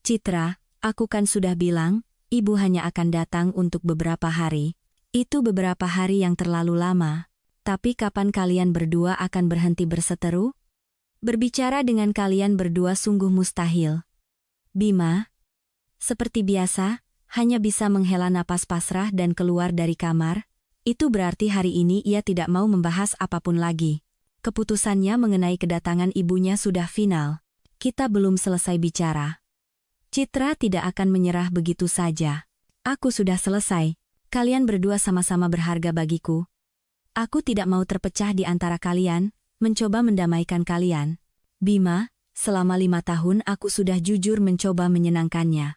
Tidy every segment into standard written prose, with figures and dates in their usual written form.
Citra, aku kan sudah bilang, ibu hanya akan datang untuk beberapa hari. Itu beberapa hari yang terlalu lama. Tapi kapan kalian berdua akan berhenti berseteru? Berbicara dengan kalian berdua sungguh mustahil. Bima, seperti biasa, hanya bisa menghela napas pasrah dan keluar dari kamar. Itu berarti hari ini ia tidak mau membahas apapun lagi. Keputusannya mengenai kedatangan ibunya sudah final. Kita belum selesai bicara. Citra tidak akan menyerah begitu saja. Aku sudah selesai. Kalian berdua sama-sama berharga bagiku. Aku tidak mau terpecah di antara kalian, mencoba mendamaikan kalian. Bima, selama 5 tahun aku sudah jujur mencoba menyenangkannya.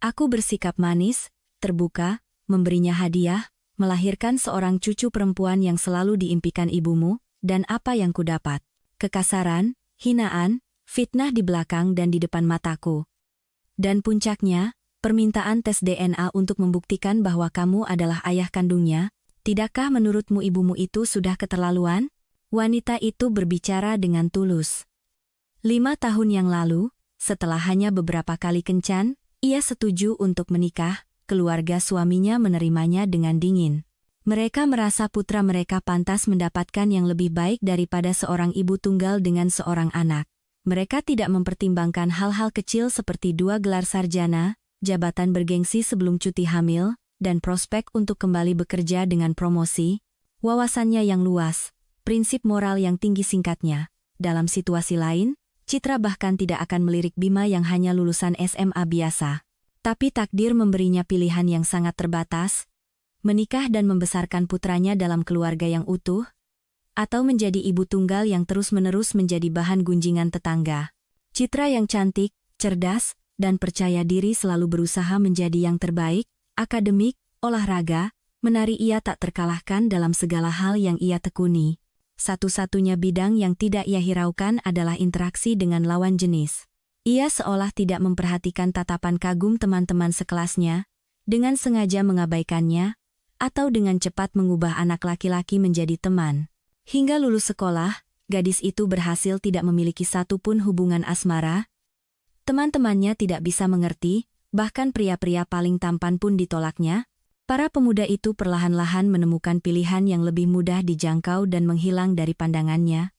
Aku bersikap manis, terbuka, memberinya hadiah, melahirkan seorang cucu perempuan yang selalu diimpikan ibumu, dan apa yang kudapat? Kekasaran, hinaan, fitnah di belakang dan di depan mataku. Dan puncaknya, permintaan tes DNA untuk membuktikan bahwa kamu adalah ayah kandungnya. Tidakkah menurutmu ibumu itu sudah keterlaluan? Wanita itu berbicara dengan tulus. 5 tahun yang lalu, setelah hanya beberapa kali kencan, ia setuju untuk menikah. Keluarga suaminya menerimanya dengan dingin. Mereka merasa putra mereka pantas mendapatkan yang lebih baik daripada seorang ibu tunggal dengan seorang anak. Mereka tidak mempertimbangkan hal-hal kecil seperti 2 gelar sarjana, jabatan bergengsi sebelum cuti hamil, dan prospek untuk kembali bekerja dengan promosi, wawasannya yang luas, prinsip moral yang tinggi singkatnya. Dalam situasi lain, Citra bahkan tidak akan melirik Bima yang hanya lulusan SMA biasa. Tapi takdir memberinya pilihan yang sangat terbatas, menikah dan membesarkan putranya dalam keluarga yang utuh, atau menjadi ibu tunggal yang terus-menerus menjadi bahan gunjingan tetangga. Citra yang cantik, cerdas, dan percaya diri selalu berusaha menjadi yang terbaik. Akademik, olahraga, menari ia tak terkalahkan dalam segala hal yang ia tekuni. Satu-satunya bidang yang tidak ia hiraukan adalah interaksi dengan lawan jenis. Ia seolah tidak memperhatikan tatapan kagum teman-teman sekelasnya, dengan sengaja mengabaikannya, atau dengan cepat mengubah anak laki-laki menjadi teman. Hingga lulus sekolah, gadis itu berhasil tidak memiliki satupun hubungan asmara. Teman-temannya tidak bisa mengerti, bahkan pria-pria paling tampan pun ditolaknya. Para pemuda itu perlahan-lahan menemukan pilihan yang lebih mudah dijangkau dan menghilang dari pandangannya.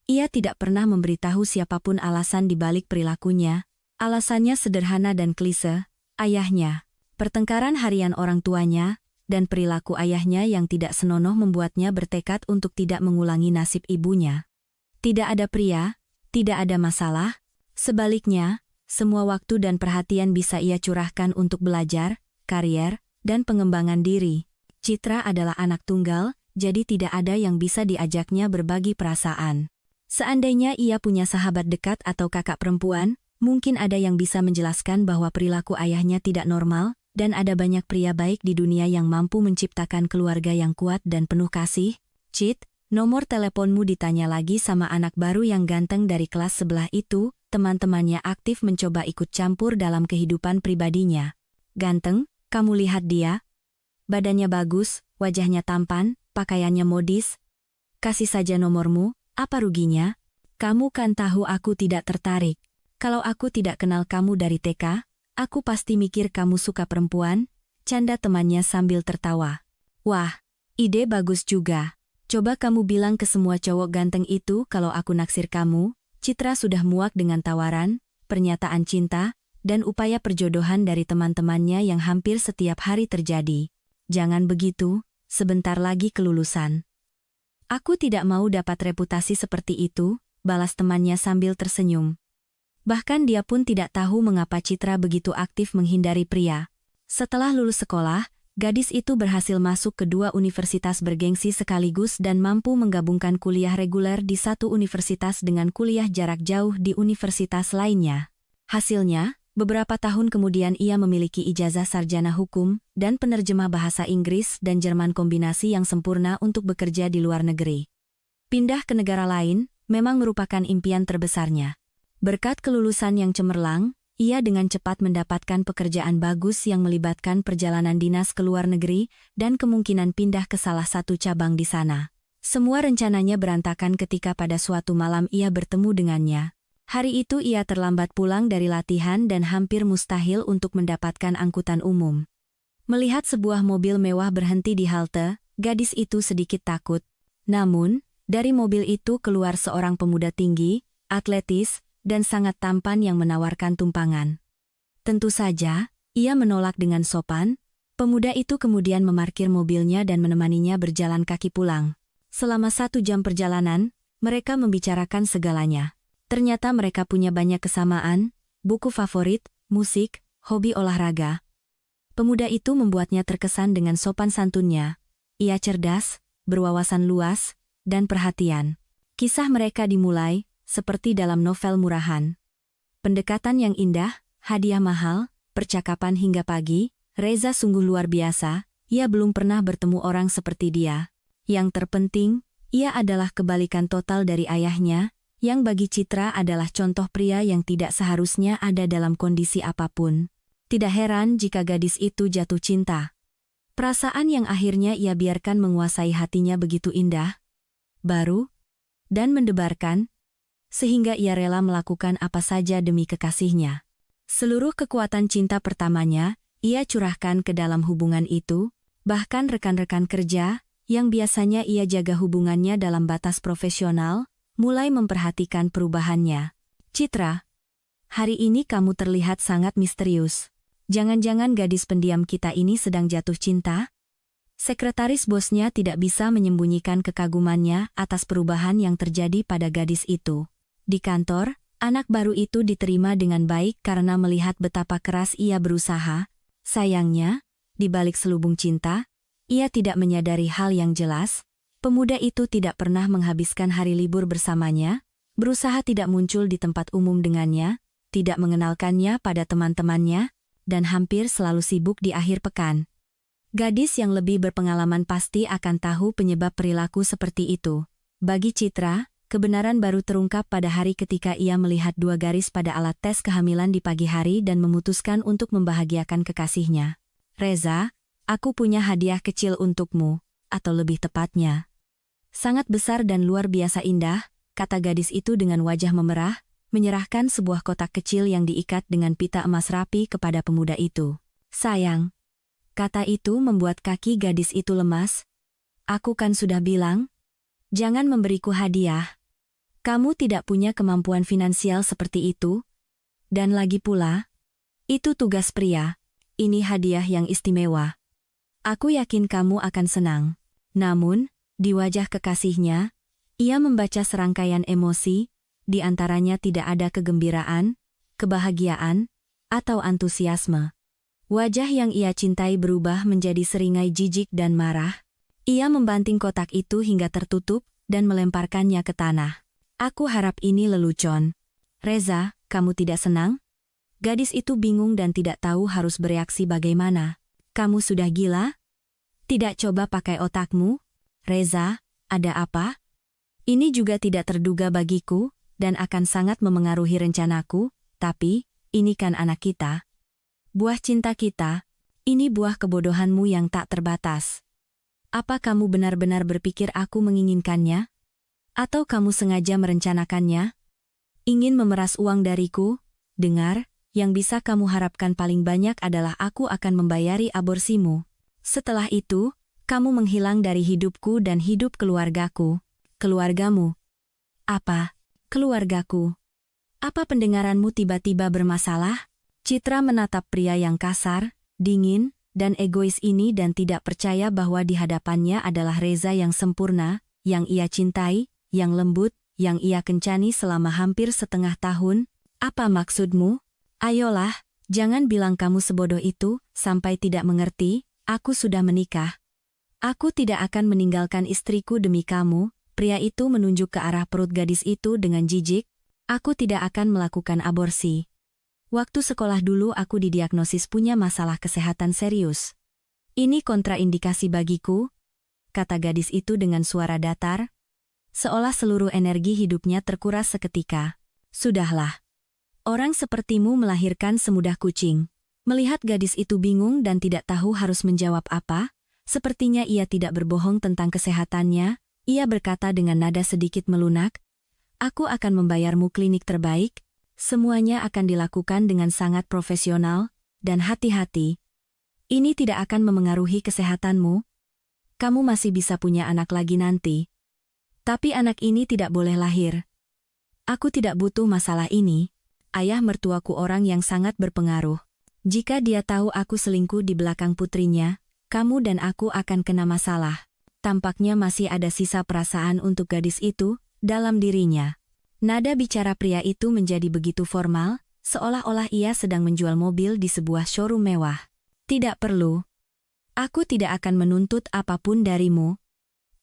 Ia tidak pernah memberitahu siapapun alasan di balik perilakunya. Alasannya sederhana dan klise, ayahnya. Pertengkaran harian orang tuanya, dan perilaku ayahnya yang tidak senonoh membuatnya bertekad untuk tidak mengulangi nasib ibunya. Tidak ada pria, tidak ada masalah. Sebaliknya, semua waktu dan perhatian bisa ia curahkan untuk belajar, karier, dan pengembangan diri. Citra adalah anak tunggal, jadi tidak ada yang bisa diajaknya berbagi perasaan. Seandainya ia punya sahabat dekat atau kakak perempuan, mungkin ada yang bisa menjelaskan bahwa perilaku ayahnya tidak normal, dan ada banyak pria baik di dunia yang mampu menciptakan keluarga yang kuat dan penuh kasih. Cit, nomor teleponmu ditanya lagi sama anak baru yang ganteng dari kelas sebelah itu. Teman-temannya aktif mencoba ikut campur dalam kehidupan pribadinya. Ganteng, kamu lihat dia? Badannya bagus, wajahnya tampan, pakaiannya modis. Kasih saja nomormu, apa ruginya? Kamu kan tahu aku tidak tertarik. Kalau aku tidak kenal kamu dari TK, aku pasti mikir kamu suka perempuan, canda temannya sambil tertawa. Wah, ide bagus juga. Coba kamu bilang ke semua cowok ganteng itu kalau aku naksir kamu. Citra sudah muak dengan tawaran, pernyataan cinta, dan upaya perjodohan dari teman-temannya yang hampir setiap hari terjadi. Jangan begitu, sebentar lagi kelulusan. Aku tidak mau dapat reputasi seperti itu, balas temannya sambil tersenyum. Bahkan dia pun tidak tahu mengapa Citra begitu aktif menghindari pria. Setelah lulus sekolah, gadis itu berhasil masuk ke 2 universitas bergengsi sekaligus dan mampu menggabungkan kuliah reguler di satu universitas dengan kuliah jarak jauh di universitas lainnya. Hasilnya, beberapa tahun kemudian ia memiliki ijazah sarjana hukum dan penerjemah bahasa Inggris dan Jerman kombinasi yang sempurna untuk bekerja di luar negeri. Pindah ke negara lain memang merupakan impian terbesarnya. Berkat kelulusan yang cemerlang, ia dengan cepat mendapatkan pekerjaan bagus yang melibatkan perjalanan dinas ke luar negeri dan kemungkinan pindah ke salah satu cabang di sana. Semua rencananya berantakan ketika pada suatu malam ia bertemu dengannya. Hari itu ia terlambat pulang dari latihan dan hampir mustahil untuk mendapatkan angkutan umum. Melihat sebuah mobil mewah berhenti di halte, gadis itu sedikit takut. Namun, dari mobil itu keluar seorang pemuda tinggi, atletis, dan sangat tampan yang menawarkan tumpangan. Tentu saja, ia menolak dengan sopan. Pemuda itu kemudian memarkir mobilnya dan menemaninya berjalan kaki pulang. Selama 1 jam perjalanan, mereka membicarakan segalanya. Ternyata mereka punya banyak kesamaan, buku favorit, musik, hobi olahraga. Pemuda itu membuatnya terkesan dengan sopan santunnya. Ia cerdas, berwawasan luas, dan perhatian. Kisah mereka dimulai, seperti dalam novel murahan. Pendekatan yang indah, hadiah mahal, percakapan hingga pagi. Reza sungguh luar biasa, ia belum pernah bertemu orang seperti dia. Yang terpenting, ia adalah kebalikan total dari ayahnya, yang bagi Citra adalah contoh pria yang tidak seharusnya ada dalam kondisi apapun. Tidak heran jika gadis itu jatuh cinta. Perasaan yang akhirnya ia biarkan menguasai hatinya begitu indah, baru, dan mendebarkan, sehingga ia rela melakukan apa saja demi kekasihnya. Seluruh kekuatan cinta pertamanya, ia curahkan ke dalam hubungan itu, bahkan rekan-rekan kerja, yang biasanya ia jaga hubungannya dalam batas profesional, mulai memperhatikan perubahannya. Citra, hari ini kamu terlihat sangat misterius. Jangan-jangan gadis pendiam kita ini sedang jatuh cinta? Sekretaris bosnya tidak bisa menyembunyikan kekagumannya atas perubahan yang terjadi pada gadis itu. Di kantor, anak baru itu diterima dengan baik karena melihat betapa keras ia berusaha. Sayangnya, di balik selubung cinta, ia tidak menyadari hal yang jelas. Pemuda itu tidak pernah menghabiskan hari libur bersamanya, berusaha tidak muncul di tempat umum dengannya, tidak mengenalkannya pada teman-temannya, dan hampir selalu sibuk di akhir pekan. Gadis yang lebih berpengalaman pasti akan tahu penyebab perilaku seperti itu. Bagi Citra, kebenaran baru terungkap pada hari ketika ia melihat 2 garis pada alat tes kehamilan di pagi hari dan memutuskan untuk membahagiakan kekasihnya. Reza, aku punya hadiah kecil untukmu, atau lebih tepatnya, sangat besar dan luar biasa indah, kata gadis itu dengan wajah memerah, menyerahkan sebuah kotak kecil yang diikat dengan pita emas rapi kepada pemuda itu. Sayang, kata itu membuat kaki gadis itu lemas. Aku kan sudah bilang, jangan memberiku hadiah. Kamu tidak punya kemampuan finansial seperti itu. Dan lagi pula, itu tugas pria. Ini hadiah yang istimewa. Aku yakin kamu akan senang. Namun, di wajah kekasihnya, ia membaca serangkaian emosi, di antaranya tidak ada kegembiraan, kebahagiaan, atau antusiasme. Wajah yang ia cintai berubah menjadi seringai jijik dan marah. Ia membanting kotak itu hingga tertutup dan melemparkannya ke tanah. Aku harap ini lelucon. Reza, kamu tidak senang? Gadis itu bingung dan tidak tahu harus bereaksi bagaimana. Kamu sudah gila? Tidak coba pakai otakmu? Reza, ada apa? Ini juga tidak terduga bagiku, dan akan sangat memengaruhi rencanaku, tapi, ini kan anak kita. Buah cinta kita, ini buah kebodohanmu yang tak terbatas. Apa kamu benar-benar berpikir aku menginginkannya? Atau kamu sengaja merencanakannya? Ingin memeras uang dariku? Dengar, yang bisa kamu harapkan paling banyak adalah aku akan membayari aborsimu. Setelah itu, kamu menghilang dari hidupku dan hidup keluargaku. Keluargamu. Apa? Keluargaku. Apa pendengaranmu tiba-tiba bermasalah? Citra menatap pria yang kasar, dingin, dan egois ini dan tidak percaya bahwa di hadapannya adalah Reza yang sempurna, yang ia cintai, yang lembut, yang ia kencani selama hampir setengah tahun. Apa maksudmu? Ayolah, jangan bilang kamu sebodoh itu, sampai tidak mengerti, aku sudah menikah. Aku tidak akan meninggalkan istriku demi kamu. Pria itu menunjuk ke arah perut gadis itu dengan jijik. Aku tidak akan melakukan aborsi. Waktu sekolah dulu aku didiagnosis punya masalah kesehatan serius. Ini kontraindikasi bagiku, kata gadis itu dengan suara datar, seolah seluruh energi hidupnya terkuras seketika. Sudahlah. Orang sepertimu melahirkan semudah kucing. Melihat gadis itu bingung dan tidak tahu harus menjawab apa, sepertinya ia tidak berbohong tentang kesehatannya, ia berkata dengan nada sedikit melunak, Aku akan membayarmu klinik terbaik, semuanya akan dilakukan dengan sangat profesional, dan hati-hati. Ini tidak akan memengaruhi kesehatanmu. Kamu masih bisa punya anak lagi nanti. Tapi anak ini tidak boleh lahir. Aku tidak butuh masalah ini. Ayah mertuaku orang yang sangat berpengaruh. Jika dia tahu aku selingkuh di belakang putrinya, kamu dan aku akan kena masalah. Tampaknya masih ada sisa perasaan untuk gadis itu dalam dirinya. Nada bicara pria itu menjadi begitu formal, seolah-olah ia sedang menjual mobil di sebuah showroom mewah. Tidak perlu. Aku tidak akan menuntut apapun darimu.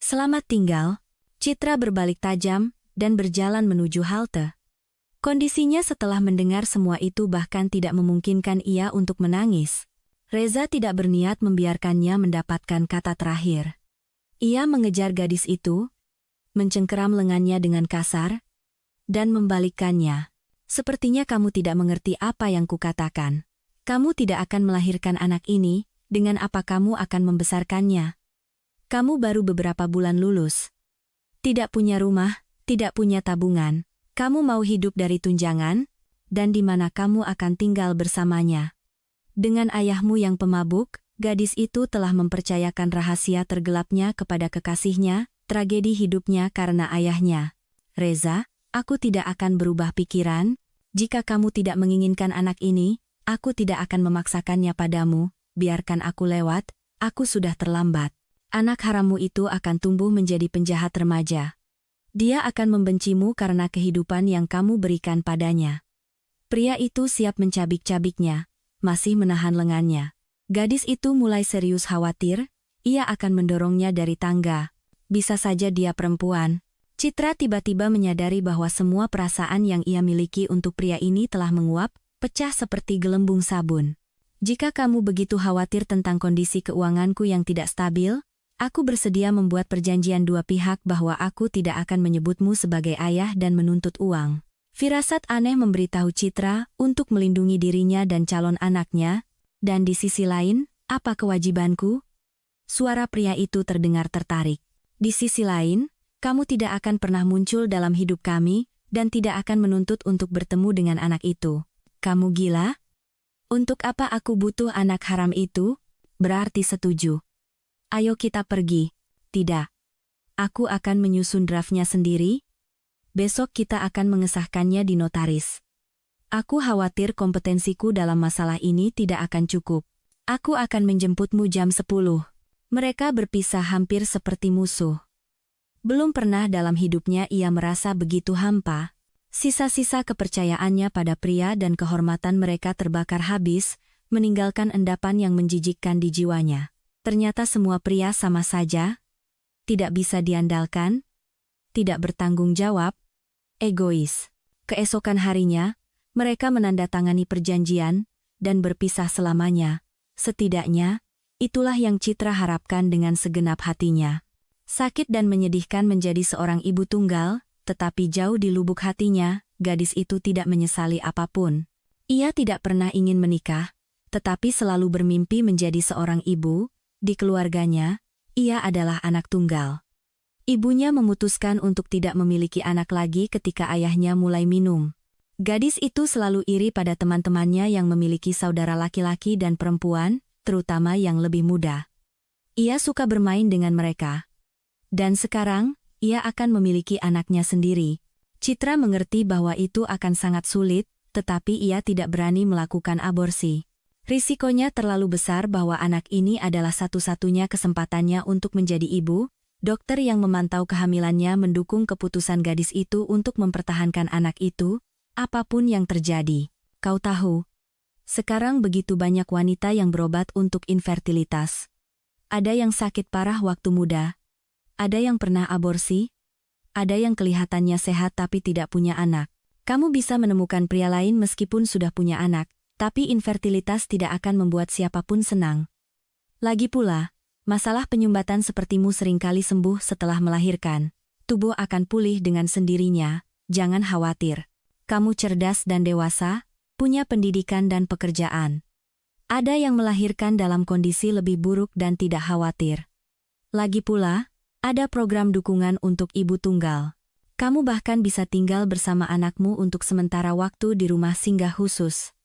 Selamat tinggal. Citra berbalik tajam dan berjalan menuju halte. Kondisinya setelah mendengar semua itu bahkan tidak memungkinkan ia untuk menangis. Reza tidak berniat membiarkannya mendapatkan kata terakhir. Ia mengejar gadis itu, mencengkeram lengannya dengan kasar, dan membalikkannya. Sepertinya kamu tidak mengerti apa yang kukatakan. Kamu tidak akan melahirkan anak ini, dengan apa kamu akan membesarkannya? Kamu baru beberapa bulan lulus. Tidak punya rumah, tidak punya tabungan. Kamu mau hidup dari tunjangan, dan di mana kamu akan tinggal bersamanya. Dengan ayahmu yang pemabuk, gadis itu telah mempercayakan rahasia tergelapnya kepada kekasihnya, tragedi hidupnya karena ayahnya. Reza, aku tidak akan berubah pikiran. Jika kamu tidak menginginkan anak ini, aku tidak akan memaksakannya padamu. Biarkan aku lewat, aku sudah terlambat. Anak harammu itu akan tumbuh menjadi penjahat remaja. Dia akan membencimu karena kehidupan yang kamu berikan padanya. Pria itu siap mencabik-cabiknya, masih menahan lengannya. Gadis itu mulai serius khawatir, ia akan mendorongnya dari tangga. Bisa saja dia perempuan. Citra tiba-tiba menyadari bahwa semua perasaan yang ia miliki untuk pria ini telah menguap, pecah seperti gelembung sabun. Jika kamu begitu khawatir tentang kondisi keuanganku yang tidak stabil, aku bersedia membuat perjanjian dua pihak bahwa aku tidak akan menyebutmu sebagai ayah dan menuntut uang. Firasat aneh memberitahu Citra untuk melindungi dirinya dan calon anaknya, dan di sisi lain, apa kewajibanku? Suara pria itu terdengar tertarik. Di sisi lain, kamu tidak akan pernah muncul dalam hidup kami, dan tidak akan menuntut untuk bertemu dengan anak itu. Kamu gila? Untuk apa aku butuh anak haram itu? Berarti setuju. Ayo kita pergi. Tidak. Aku akan menyusun draftnya sendiri. Besok kita akan mengesahkannya di notaris. Aku khawatir kompetensiku dalam masalah ini tidak akan cukup. Aku akan menjemputmu jam 10. Mereka berpisah hampir seperti musuh. Belum pernah dalam hidupnya ia merasa begitu hampa. Sisa-sisa kepercayaannya pada pria dan kehormatan mereka terbakar habis, meninggalkan endapan yang menjijikkan di jiwanya. Ternyata semua pria sama saja, tidak bisa diandalkan, tidak bertanggung jawab, egois. Keesokan harinya, mereka menandatangani perjanjian, dan berpisah selamanya. Setidaknya, itulah yang Citra harapkan dengan segenap hatinya. Sakit dan menyedihkan menjadi seorang ibu tunggal, tetapi jauh di lubuk hatinya, gadis itu tidak menyesali apapun. Ia tidak pernah ingin menikah, tetapi selalu bermimpi menjadi seorang ibu. Di keluarganya, ia adalah anak tunggal. Ibunya memutuskan untuk tidak memiliki anak lagi ketika ayahnya mulai minum. Gadis itu selalu iri pada teman-temannya yang memiliki saudara laki-laki dan perempuan, terutama yang lebih muda. Ia suka bermain dengan mereka. Dan sekarang, ia akan memiliki anaknya sendiri. Citra mengerti bahwa itu akan sangat sulit, tetapi ia tidak berani melakukan aborsi. Risikonya terlalu besar bahwa anak ini adalah satu-satunya kesempatannya untuk menjadi ibu. Dokter yang memantau kehamilannya mendukung keputusan gadis itu untuk mempertahankan anak itu, apapun yang terjadi. Kau tahu, sekarang begitu banyak wanita yang berobat untuk infertilitas. Ada yang sakit parah waktu muda. Ada yang pernah aborsi, ada yang kelihatannya sehat tapi tidak punya anak. Kamu bisa menemukan pria lain meskipun sudah punya anak, tapi infertilitas tidak akan membuat siapapun senang. Lagi pula, masalah penyumbatan sepertimu seringkali sembuh setelah melahirkan. Tubuh akan pulih dengan sendirinya, jangan khawatir. Kamu cerdas dan dewasa, punya pendidikan dan pekerjaan. Ada yang melahirkan dalam kondisi lebih buruk dan tidak khawatir. Lagi pula, ada program dukungan untuk ibu tunggal. Kamu bahkan bisa tinggal bersama anakmu untuk sementara waktu di rumah singgah khusus.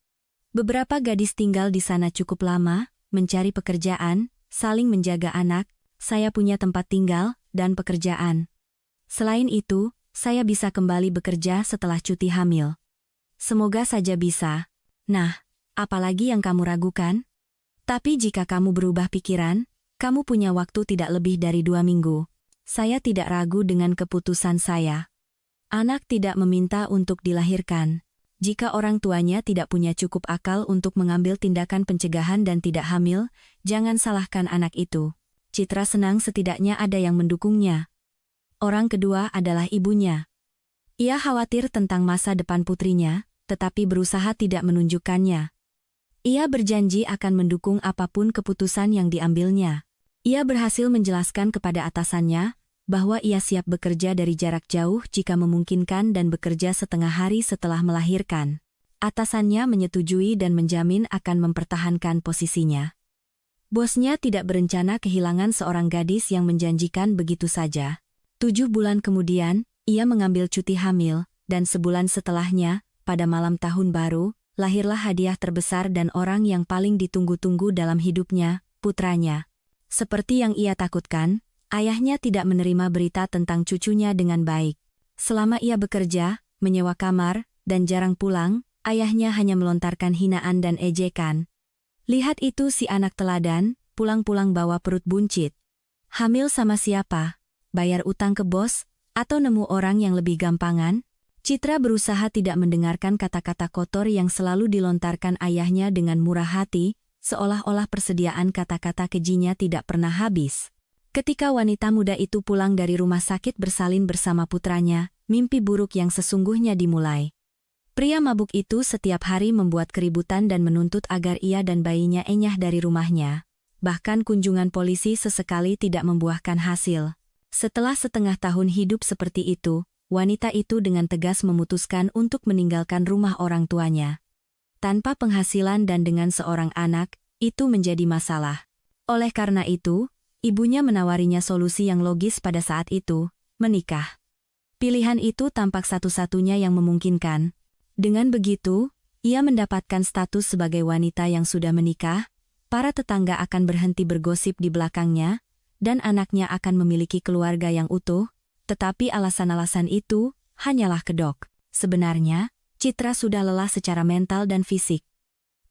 Beberapa gadis tinggal di sana cukup lama, mencari pekerjaan, saling menjaga anak, saya punya tempat tinggal, dan pekerjaan. Selain itu, saya bisa kembali bekerja setelah cuti hamil. Semoga saja bisa. Nah, apalagi yang kamu ragukan? Tapi jika kamu berubah pikiran, kamu punya waktu tidak lebih dari 2 minggu. Saya tidak ragu dengan keputusan saya. Anak tidak meminta untuk dilahirkan. Jika orang tuanya tidak punya cukup akal untuk mengambil tindakan pencegahan dan tidak hamil, jangan salahkan anak itu. Citra senang setidaknya ada yang mendukungnya. Orang kedua adalah ibunya. Ia khawatir tentang masa depan putrinya, tetapi berusaha tidak menunjukkannya. Ia berjanji akan mendukung apapun keputusan yang diambilnya. Ia berhasil menjelaskan kepada atasannya bahwa ia siap bekerja dari jarak jauh jika memungkinkan dan bekerja setengah hari setelah melahirkan. Atasannya menyetujui dan menjamin akan mempertahankan posisinya. Bosnya tidak berencana kehilangan seorang gadis yang menjanjikan begitu saja. 7 bulan kemudian, ia mengambil cuti hamil, dan sebulan setelahnya, pada malam tahun baru, lahirlah hadiah terbesar dan orang yang paling ditunggu-tunggu dalam hidupnya, putranya. Seperti yang ia takutkan, ayahnya tidak menerima berita tentang cucunya dengan baik. Selama ia bekerja, menyewa kamar, dan jarang pulang, ayahnya hanya melontarkan hinaan dan ejekan. Lihat itu si anak teladan, pulang-pulang bawa perut buncit. Hamil sama siapa? Bayar utang ke bos? Atau nemu orang yang lebih gampangan? Citra berusaha tidak mendengarkan kata-kata kotor yang selalu dilontarkan ayahnya dengan murah hati, seolah-olah persediaan kata-kata kejinya tidak pernah habis. Ketika wanita muda itu pulang dari rumah sakit bersalin bersama putranya, mimpi buruk yang sesungguhnya dimulai. Pria mabuk itu setiap hari membuat keributan dan menuntut agar ia dan bayinya enyah dari rumahnya. Bahkan kunjungan polisi sesekali tidak membuahkan hasil. Setelah setengah tahun hidup seperti itu, wanita itu dengan tegas memutuskan untuk meninggalkan rumah orang tuanya. Tanpa penghasilan dan dengan seorang anak, itu menjadi masalah. Oleh karena itu, ibunya menawarinya solusi yang logis pada saat itu, menikah. Pilihan itu tampak satu-satunya yang memungkinkan. Dengan begitu, ia mendapatkan status sebagai wanita yang sudah menikah, para tetangga akan berhenti bergosip di belakangnya, dan anaknya akan memiliki keluarga yang utuh, tetapi alasan-alasan itu hanyalah kedok. Sebenarnya, Citra sudah lelah secara mental dan fisik.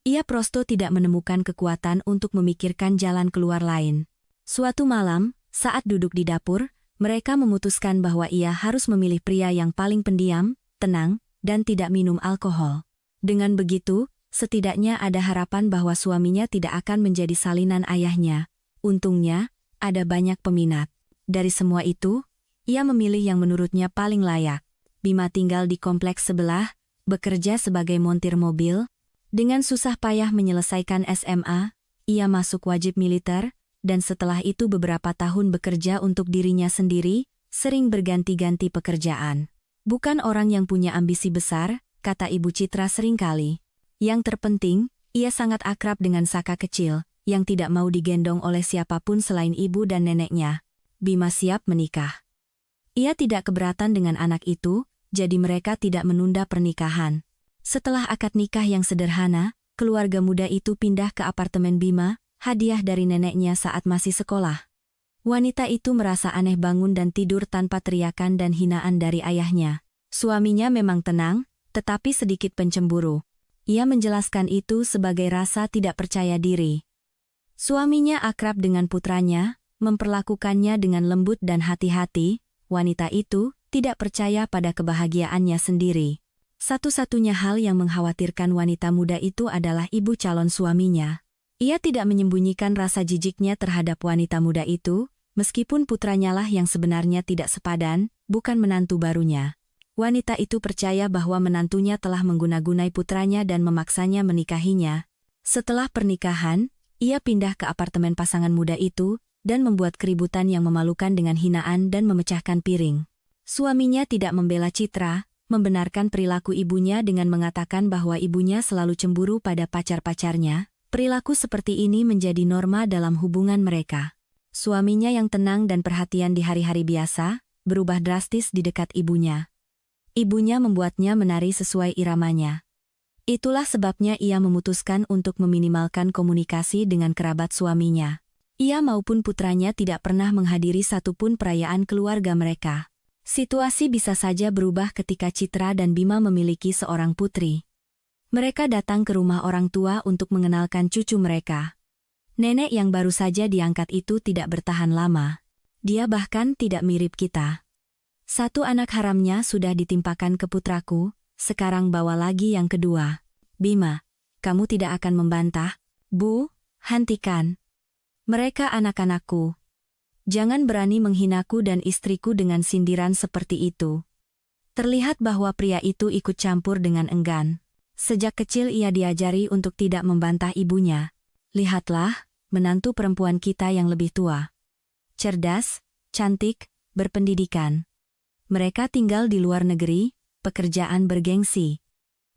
Ia prosto tidak menemukan kekuatan untuk memikirkan jalan keluar lain. Suatu malam, saat duduk di dapur, mereka memutuskan bahwa ia harus memilih pria yang paling pendiam, tenang, dan tidak minum alkohol. Dengan begitu, setidaknya ada harapan bahwa suaminya tidak akan menjadi salinan ayahnya. Untungnya, ada banyak peminat. Dari semua itu, ia memilih yang menurutnya paling layak. Bima tinggal di kompleks sebelah, bekerja sebagai montir mobil. Dengan susah payah menyelesaikan SMA, ia masuk wajib militer, dan setelah itu beberapa tahun bekerja untuk dirinya sendiri, sering berganti-ganti pekerjaan. Bukan orang yang punya ambisi besar, kata Ibu Citra seringkali. Yang terpenting, ia sangat akrab dengan Saka kecil, yang tidak mau digendong oleh siapapun selain ibu dan neneknya. Bima siap menikah. Ia tidak keberatan dengan anak itu, jadi mereka tidak menunda pernikahan. Setelah akad nikah yang sederhana, keluarga muda itu pindah ke apartemen Bima, hadiah dari neneknya saat masih sekolah. Wanita itu merasa aneh bangun dan tidur tanpa teriakan dan hinaan dari ayahnya. Suaminya memang tenang, tetapi sedikit pencemburu. Ia menjelaskan itu sebagai rasa tidak percaya diri. Suaminya akrab dengan putranya, memperlakukannya dengan lembut dan hati-hati. Wanita itu tidak percaya pada kebahagiaannya sendiri. Satu-satunya hal yang mengkhawatirkan wanita muda itu adalah ibu calon suaminya. Ia tidak menyembunyikan rasa jijiknya terhadap wanita muda itu, meskipun putranya lah yang sebenarnya tidak sepadan, bukan menantu barunya. Wanita itu percaya bahwa menantunya telah mengguna-gunai putranya dan memaksanya menikahinya. Setelah pernikahan, ia pindah ke apartemen pasangan muda itu, dan membuat keributan yang memalukan dengan hinaan dan memecahkan piring. Suaminya tidak membela Citra, membenarkan perilaku ibunya dengan mengatakan bahwa ibunya selalu cemburu pada pacar-pacarnya. Perilaku seperti ini menjadi norma dalam hubungan mereka. Suaminya yang tenang dan perhatian di hari-hari biasa, berubah drastis di dekat ibunya. Ibunya membuatnya menari sesuai iramanya. Itulah sebabnya ia memutuskan untuk meminimalkan komunikasi dengan kerabat suaminya. Ia maupun putranya tidak pernah menghadiri satupun perayaan keluarga mereka. Situasi bisa saja berubah ketika Citra dan Bima memiliki seorang putri. Mereka datang ke rumah orang tua untuk mengenalkan cucu mereka. Nenek yang baru saja diangkat itu tidak bertahan lama. Dia bahkan tidak mirip kita. Satu anak haramnya sudah ditimpakan ke putraku, sekarang bawa lagi yang kedua. Bima, kamu tidak akan membantah? Bu, hentikan. Mereka anak-anakku. Jangan berani menghinaku dan istriku dengan sindiran seperti itu. Terlihat bahwa pria itu ikut campur dengan enggan. Sejak kecil ia diajari untuk tidak membantah ibunya. Lihatlah, menantu perempuan kita yang lebih tua. Cerdas, cantik, berpendidikan. Mereka tinggal di luar negeri, pekerjaan bergengsi.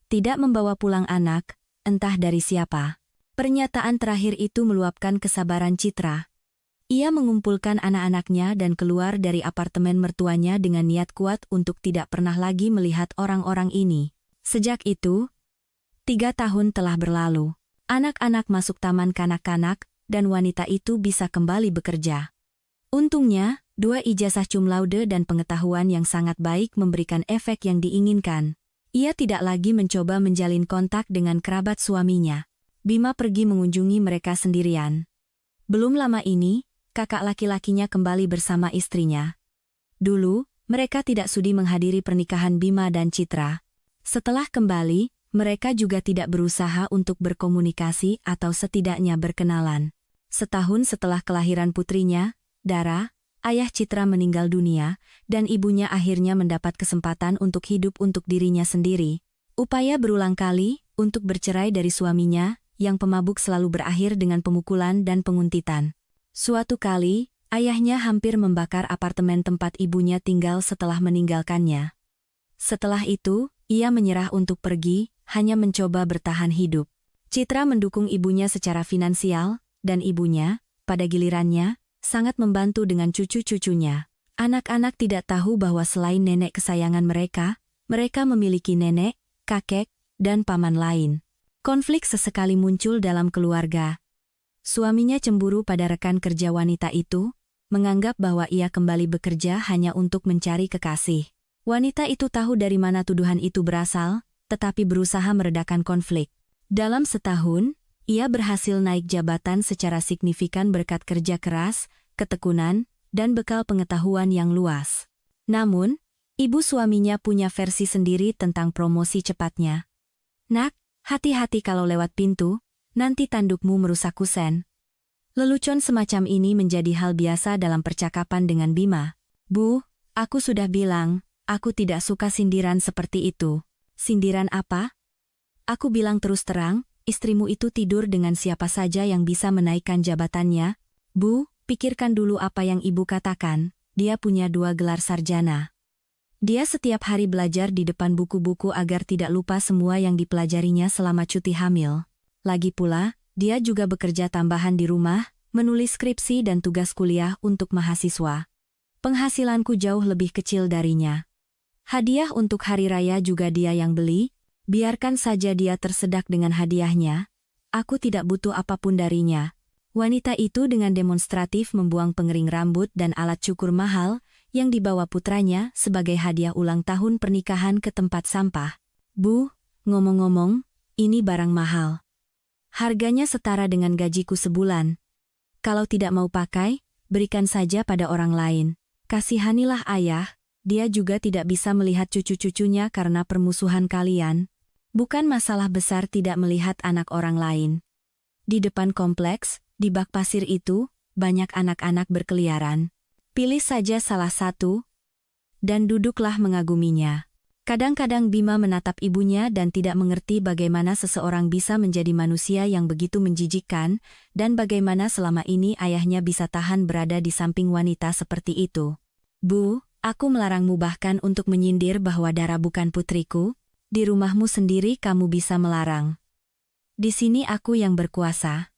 Tidak membawa pulang anak, entah dari siapa. Pernyataan terakhir itu meluapkan kesabaran Citra. Ia mengumpulkan anak-anaknya dan keluar dari apartemen mertuanya dengan niat kuat untuk tidak pernah lagi melihat orang-orang ini. Sejak itu, 3 tahun telah berlalu. Anak-anak masuk taman kanak-kanak, dan wanita itu bisa kembali bekerja. Untungnya, 2 ijazah cum laude dan pengetahuan yang sangat baik memberikan efek yang diinginkan. Ia tidak lagi mencoba menjalin kontak dengan kerabat suaminya. Bima pergi mengunjungi mereka sendirian. Belum lama ini, kakak laki-lakinya kembali bersama istrinya. Dulu, mereka tidak sudi menghadiri pernikahan Bima dan Citra. Setelah kembali, mereka juga tidak berusaha untuk berkomunikasi atau setidaknya berkenalan. Setahun setelah kelahiran putrinya, Dara, ayah Citra meninggal dunia, dan ibunya akhirnya mendapat kesempatan untuk hidup untuk dirinya sendiri. Upaya berulang kali untuk bercerai dari suaminya, yang pemabuk selalu berakhir dengan pemukulan dan penguntitan. Suatu kali, ayahnya hampir membakar apartemen tempat ibunya tinggal setelah meninggalkannya. Setelah itu, ia menyerah untuk pergi, hanya mencoba bertahan hidup. Citra mendukung ibunya secara finansial, dan ibunya, pada gilirannya, sangat membantu dengan cucu-cucunya. Anak-anak tidak tahu bahwa selain nenek kesayangan mereka, mereka memiliki nenek, kakek, dan paman lain. Konflik sesekali muncul dalam keluarga. Suaminya cemburu pada rekan kerja wanita itu, menganggap bahwa ia kembali bekerja hanya untuk mencari kekasih. Wanita itu tahu dari mana tuduhan itu berasal, tetapi berusaha meredakan konflik. Dalam setahun, ia berhasil naik jabatan secara signifikan berkat kerja keras, ketekunan, dan bekal pengetahuan yang luas. Namun, ibu suaminya punya versi sendiri tentang promosi cepatnya. Nak, hati-hati kalau lewat pintu, nanti tandukmu merusak kusen. Lelucon semacam ini menjadi hal biasa dalam percakapan dengan Bima. Bu, aku sudah bilang, aku tidak suka sindiran seperti itu. Sindiran apa? Aku bilang terus terang, istrimu itu tidur dengan siapa saja yang bisa menaikkan jabatannya. Bu, pikirkan dulu apa yang ibu katakan, dia punya 2 gelar sarjana. Dia setiap hari belajar di depan buku-buku agar tidak lupa semua yang dipelajarinya selama cuti hamil. Lagi pula, dia juga bekerja tambahan di rumah, menulis skripsi dan tugas kuliah untuk mahasiswa. Penghasilanku jauh lebih kecil darinya. Hadiah untuk hari raya juga dia yang beli, biarkan saja dia tersedak dengan hadiahnya. Aku tidak butuh apapun darinya. Wanita itu dengan demonstratif membuang pengering rambut dan alat cukur mahal, yang dibawa putranya sebagai hadiah ulang tahun pernikahan ke tempat sampah. Bu, ngomong-ngomong, ini barang mahal. Harganya setara dengan gajiku sebulan. Kalau tidak mau pakai, berikan saja pada orang lain. Kasihanilah ayah, dia juga tidak bisa melihat cucu-cucunya karena permusuhan kalian. Bukan masalah besar tidak melihat anak orang lain. Di depan kompleks, di bak pasir itu, banyak anak-anak berkeliaran. Pilih saja salah satu, dan duduklah mengaguminya. Kadang-kadang Bima menatap ibunya dan tidak mengerti bagaimana seseorang bisa menjadi manusia yang begitu menjijikkan, dan bagaimana selama ini ayahnya bisa tahan berada di samping wanita seperti itu. Bu, aku melarangmu bahkan untuk menyindir bahwa Dara bukan putriku, di rumahmu sendiri kamu bisa melarang. Di sini aku yang berkuasa.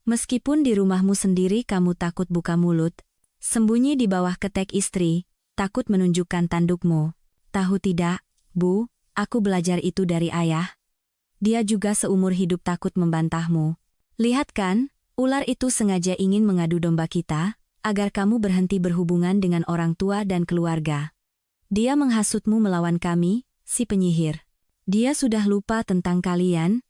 Meskipun di rumahmu sendiri kamu takut buka mulut, sembunyi di bawah ketek istri, takut menunjukkan tandukmu. Tahu tidak, Bu, aku belajar itu dari ayah. Dia juga seumur hidup takut membantahmu. Lihat kan, ular itu sengaja ingin mengadu domba kita, agar kamu berhenti berhubungan dengan orang tua dan keluarga. Dia menghasutmu melawan kami, si penyihir. Dia sudah lupa tentang kalian.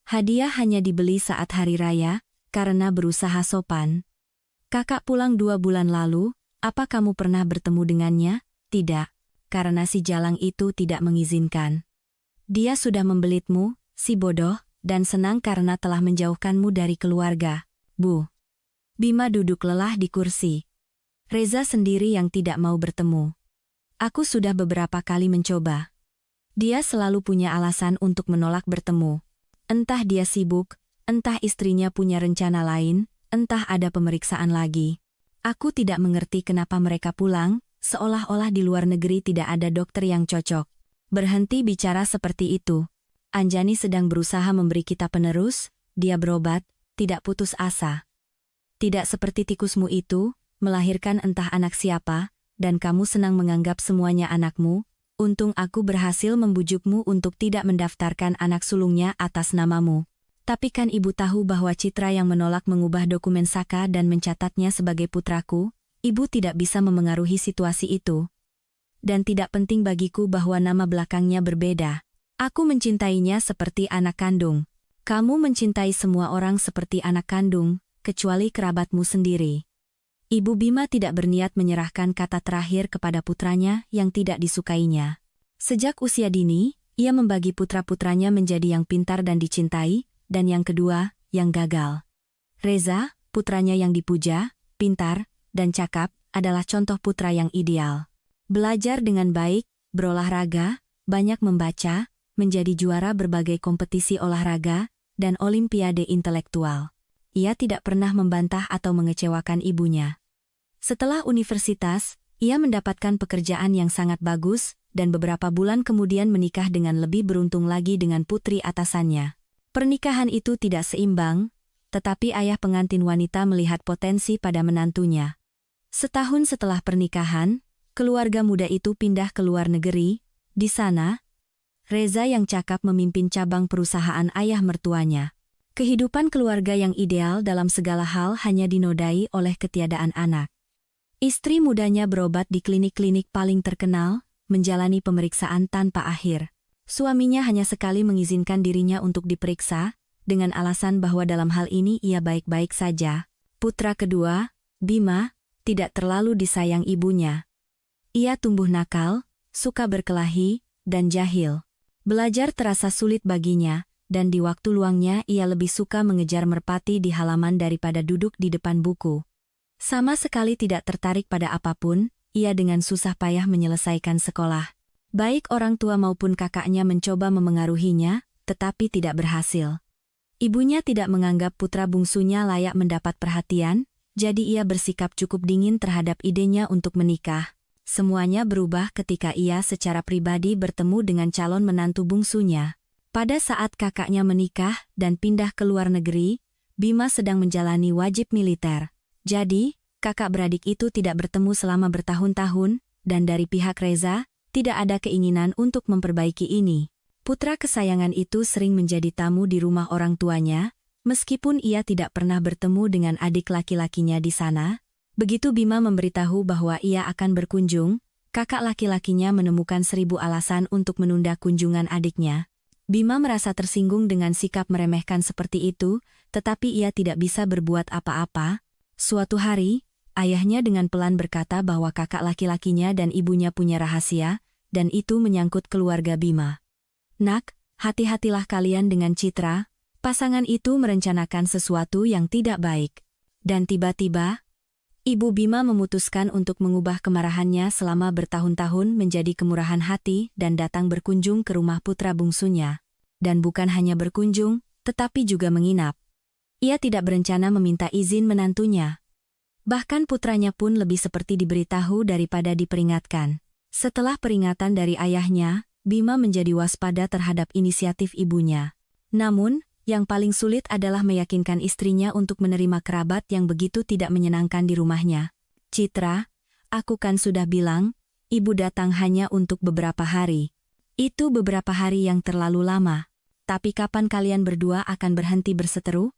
Hadiah hanya dibeli saat hari raya, karena berusaha sopan. Kakak pulang 2 bulan lalu, apa kamu pernah bertemu dengannya? Tidak, karena si jalang itu tidak mengizinkan. Dia sudah membelitmu, si bodoh, dan senang karena telah menjauhkanmu dari keluarga. Bu. Bima duduk lelah di kursi. Reza sendiri yang tidak mau bertemu. Aku sudah beberapa kali mencoba. Dia selalu punya alasan untuk menolak bertemu. Entah dia sibuk, entah istrinya punya rencana lain, entah ada pemeriksaan lagi. Aku tidak mengerti kenapa mereka pulang, seolah-olah di luar negeri tidak ada dokter yang cocok. Berhenti bicara seperti itu. Anjani sedang berusaha memberi kita penerus, dia berobat, tidak putus asa. Tidak seperti tikusmu itu, melahirkan entah anak siapa, dan kamu senang menganggap semuanya anakmu. Untung aku berhasil membujukmu untuk tidak mendaftarkan anak sulungnya atas namamu. Tapi kan ibu tahu bahwa Citra yang menolak mengubah dokumen Saka dan mencatatnya sebagai putraku, ibu tidak bisa memengaruhi situasi itu. Dan tidak penting bagiku bahwa nama belakangnya berbeda. Aku mencintainya seperti anak kandung. Kamu mencintai semua orang seperti anak kandung, kecuali kerabatmu sendiri. Ibu Bima tidak berniat menyerahkan kata terakhir kepada putranya yang tidak disukainya. Sejak usia dini, ia membagi putra-putranya menjadi yang pintar dan dicintai, dan yang kedua, yang gagal. Reza, putranya yang dipuja, pintar, dan cakap, adalah contoh putra yang ideal. Belajar dengan baik, berolahraga, banyak membaca, menjadi juara berbagai kompetisi olahraga, dan olimpiade intelektual. Ia tidak pernah membantah atau mengecewakan ibunya. Setelah universitas, ia mendapatkan pekerjaan yang sangat bagus, dan beberapa bulan kemudian menikah dengan lebih beruntung lagi dengan putri atasannya. Pernikahan itu tidak seimbang, tetapi ayah pengantin wanita melihat potensi pada menantunya. Setahun setelah pernikahan, keluarga muda itu pindah ke luar negeri. Di sana, Reza yang cakap memimpin cabang perusahaan ayah mertuanya. Kehidupan keluarga yang ideal dalam segala hal hanya dinodai oleh ketiadaan anak. Istri mudanya berobat di klinik-klinik paling terkenal, menjalani pemeriksaan tanpa akhir. Suaminya hanya sekali mengizinkan dirinya untuk diperiksa, dengan alasan bahwa dalam hal ini ia baik-baik saja. Putra kedua, Bima, tidak terlalu disayang ibunya. Ia tumbuh nakal, suka berkelahi, dan jahil. Belajar terasa sulit baginya, dan di waktu luangnya ia lebih suka mengejar merpati di halaman daripada duduk di depan buku. Sama sekali tidak tertarik pada apapun, ia dengan susah payah menyelesaikan sekolah. Baik orang tua maupun kakaknya mencoba memengaruhinya, tetapi tidak berhasil. Ibunya tidak menganggap putra bungsunya layak mendapat perhatian, jadi ia bersikap cukup dingin terhadap idenya untuk menikah. Semuanya berubah ketika ia secara pribadi bertemu dengan calon menantu bungsunya. Pada saat kakaknya menikah dan pindah ke luar negeri, Bima sedang menjalani wajib militer. Jadi, kakak beradik itu tidak bertemu selama bertahun-tahun, dan dari pihak Reza, tidak ada keinginan untuk memperbaiki ini. Putra kesayangan itu sering menjadi tamu di rumah orang tuanya, meskipun ia tidak pernah bertemu dengan adik laki-lakinya di sana. Begitu Bima memberitahu bahwa ia akan berkunjung, kakak laki-lakinya menemukan 1000 alasan untuk menunda kunjungan adiknya. Bima merasa tersinggung dengan sikap meremehkan seperti itu, tetapi ia tidak bisa berbuat apa-apa. Suatu hari, ayahnya dengan pelan berkata bahwa kakak laki-lakinya dan ibunya punya rahasia, dan itu menyangkut keluarga Bima. Nak, hati-hatilah kalian dengan Citra, pasangan itu merencanakan sesuatu yang tidak baik. Dan tiba-tiba, Ibu Bima memutuskan untuk mengubah kemarahannya selama bertahun-tahun menjadi kemurahan hati dan datang berkunjung ke rumah putra bungsunya. Dan bukan hanya berkunjung, tetapi juga menginap. Ia tidak berencana meminta izin menantunya. Bahkan putranya pun lebih seperti diberitahu daripada diperingatkan. Setelah peringatan dari ayahnya, Bima menjadi waspada terhadap inisiatif ibunya. Namun, yang paling sulit adalah meyakinkan istrinya untuk menerima kerabat yang begitu tidak menyenangkan di rumahnya. Citra, aku kan sudah bilang, ibu datang hanya untuk beberapa hari. Itu beberapa hari yang terlalu lama. Tapi kapan kalian berdua akan berhenti berseteru?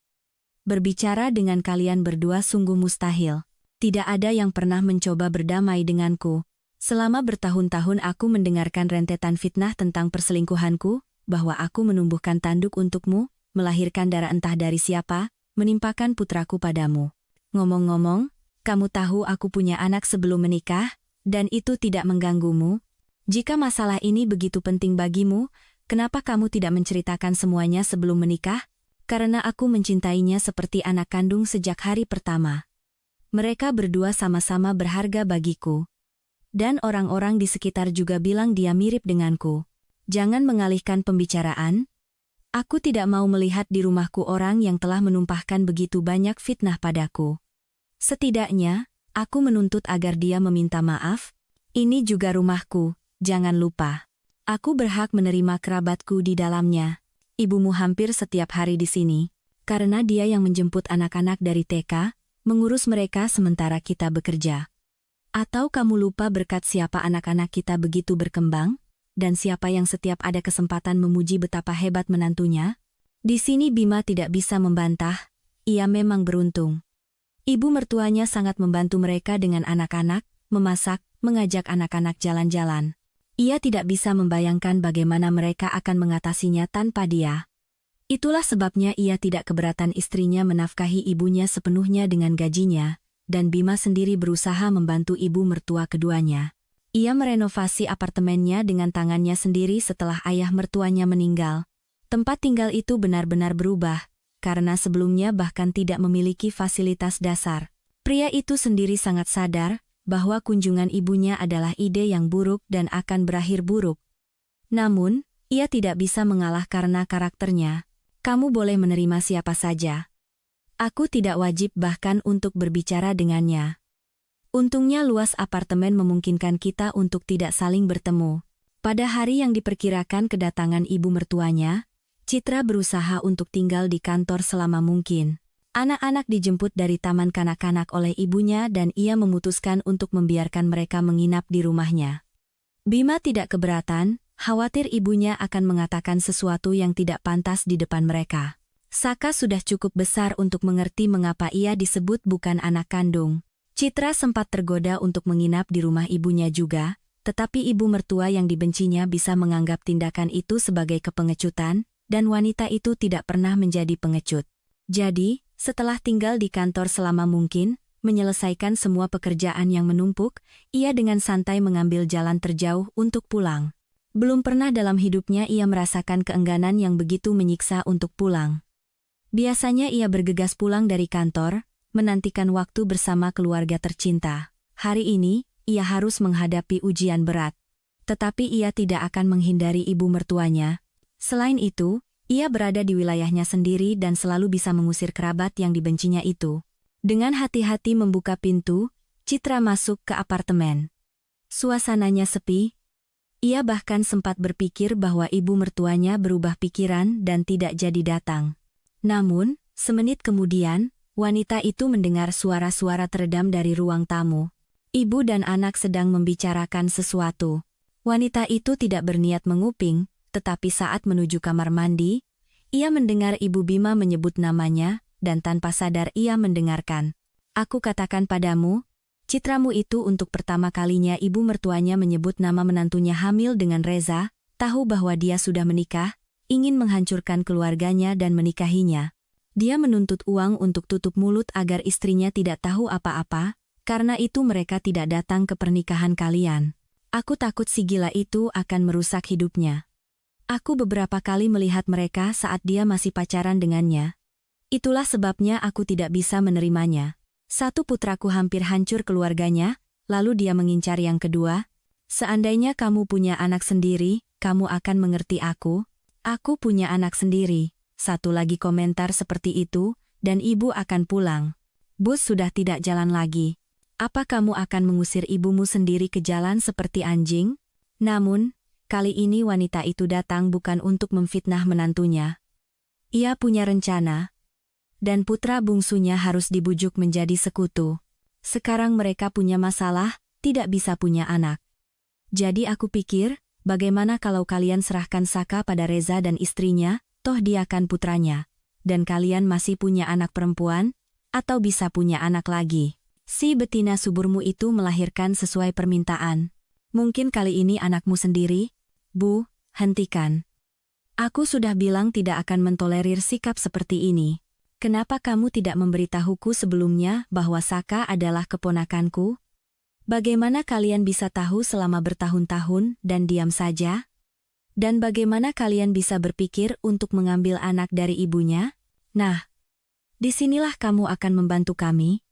Berbicara dengan kalian berdua sungguh mustahil. Tidak ada yang pernah mencoba berdamai denganku. Selama bertahun-tahun aku mendengarkan rentetan fitnah tentang perselingkuhanku, bahwa aku menumbuhkan tanduk untukmu, melahirkan darah entah dari siapa, menimpakan putraku padamu. Ngomong-ngomong, kamu tahu aku punya anak sebelum menikah, dan itu tidak mengganggumu? Jika masalah ini begitu penting bagimu, kenapa kamu tidak menceritakan semuanya sebelum menikah? Karena aku mencintainya seperti anak kandung sejak hari pertama. Mereka berdua sama-sama berharga bagiku. Dan orang-orang di sekitar juga bilang dia mirip denganku. Jangan mengalihkan pembicaraan. Aku tidak mau melihat di rumahku orang yang telah menumpahkan begitu banyak fitnah padaku. Setidaknya, aku menuntut agar dia meminta maaf. Ini juga rumahku, jangan lupa. Aku berhak menerima kerabatku di dalamnya. Ibumu hampir setiap hari di sini, karena dia yang menjemput anak-anak dari TK, mengurus mereka sementara kita bekerja. Atau kamu lupa berkat siapa anak-anak kita begitu berkembang? Dan siapa yang setiap ada kesempatan memuji betapa hebat menantunya? Di sini Bima tidak bisa membantah, ia memang beruntung. Ibu mertuanya sangat membantu mereka dengan anak-anak, memasak, mengajak anak-anak jalan-jalan. Ia tidak bisa membayangkan bagaimana mereka akan mengatasinya tanpa dia. Itulah sebabnya ia tidak keberatan istrinya menafkahi ibunya sepenuhnya dengan gajinya, dan Bima sendiri berusaha membantu ibu mertua keduanya. Ia merenovasi apartemennya dengan tangannya sendiri setelah ayah mertuanya meninggal. Tempat tinggal itu benar-benar berubah, karena sebelumnya bahkan tidak memiliki fasilitas dasar. Pria itu sendiri sangat sadar bahwa kunjungan ibunya adalah ide yang buruk dan akan berakhir buruk. Namun, ia tidak bisa mengalah karena karakternya. Kamu boleh menerima siapa saja. Aku tidak wajib bahkan untuk berbicara dengannya. Untungnya luas apartemen memungkinkan kita untuk tidak saling bertemu. Pada hari yang diperkirakan kedatangan ibu mertuanya, Citra berusaha untuk tinggal di kantor selama mungkin. Anak-anak dijemput dari taman kanak-kanak oleh ibunya dan ia memutuskan untuk membiarkan mereka menginap di rumahnya. Bima tidak keberatan, khawatir ibunya akan mengatakan sesuatu yang tidak pantas di depan mereka. Saka sudah cukup besar untuk mengerti mengapa ia disebut bukan anak kandung. Citra sempat tergoda untuk menginap di rumah ibunya juga, tetapi ibu mertua yang dibencinya bisa menganggap tindakan itu sebagai kepengecutan, dan wanita itu tidak pernah menjadi pengecut. Jadi, setelah tinggal di kantor selama mungkin, menyelesaikan semua pekerjaan yang menumpuk, ia dengan santai mengambil jalan terjauh untuk pulang. Belum pernah dalam hidupnya ia merasakan keengganan yang begitu menyiksa untuk pulang. Biasanya ia bergegas pulang dari kantor, menantikan waktu bersama keluarga tercinta. Hari ini, ia harus menghadapi ujian berat. Tetapi ia tidak akan menghindari ibu mertuanya. Selain itu, ia berada di wilayahnya sendiri dan selalu bisa mengusir kerabat yang dibencinya itu. Dengan hati-hati membuka pintu, Citra masuk ke apartemen. Suasananya sepi. Ia bahkan sempat berpikir bahwa ibu mertuanya berubah pikiran dan tidak jadi datang. Namun, semenit kemudian, wanita itu mendengar suara-suara teredam dari ruang tamu. Ibu dan anak sedang membicarakan sesuatu. Wanita itu tidak berniat menguping, tetapi saat menuju kamar mandi, ia mendengar Ibu Bima menyebut namanya, dan tanpa sadar ia mendengarkan. Aku katakan padamu, Citramu itu untuk pertama kalinya ibu mertuanya menyebut nama menantunya hamil dengan Reza, tahu bahwa dia sudah menikah, ingin menghancurkan keluarganya dan menikahinya. Dia menuntut uang untuk tutup mulut agar istrinya tidak tahu apa-apa, karena itu mereka tidak datang ke pernikahan kalian. Aku takut si gila itu akan merusak hidupnya. Aku beberapa kali melihat mereka saat dia masih pacaran dengannya. Itulah sebabnya aku tidak bisa menerimanya. Satu putraku hampir hancur keluarganya, lalu dia mengincar yang kedua. Seandainya kamu punya anak sendiri, kamu akan mengerti aku. Aku punya anak sendiri. Satu lagi komentar seperti itu, dan ibu akan pulang. Bus sudah tidak jalan lagi. Apa kamu akan mengusir ibumu sendiri ke jalan seperti anjing? Namun, kali ini wanita itu datang bukan untuk memfitnah menantunya. Ia punya rencana. Dan putra bungsunya harus dibujuk menjadi sekutu. Sekarang mereka punya masalah, tidak bisa punya anak. Jadi aku pikir, bagaimana kalau kalian serahkan Saka pada Reza dan istrinya, toh dia kan putranya. Dan kalian masih punya anak perempuan, atau bisa punya anak lagi. Si betina suburmu itu melahirkan sesuai permintaan. Mungkin kali ini anakmu sendiri? Bu, hentikan. Aku sudah bilang tidak akan mentolerir sikap seperti ini. Kenapa kamu tidak memberitahuku sebelumnya bahwa Saka adalah keponakanku? Bagaimana kalian bisa tahu selama bertahun-tahun dan diam saja? Dan bagaimana kalian bisa berpikir untuk mengambil anak dari ibunya? Nah, disinilah kamu akan membantu kami.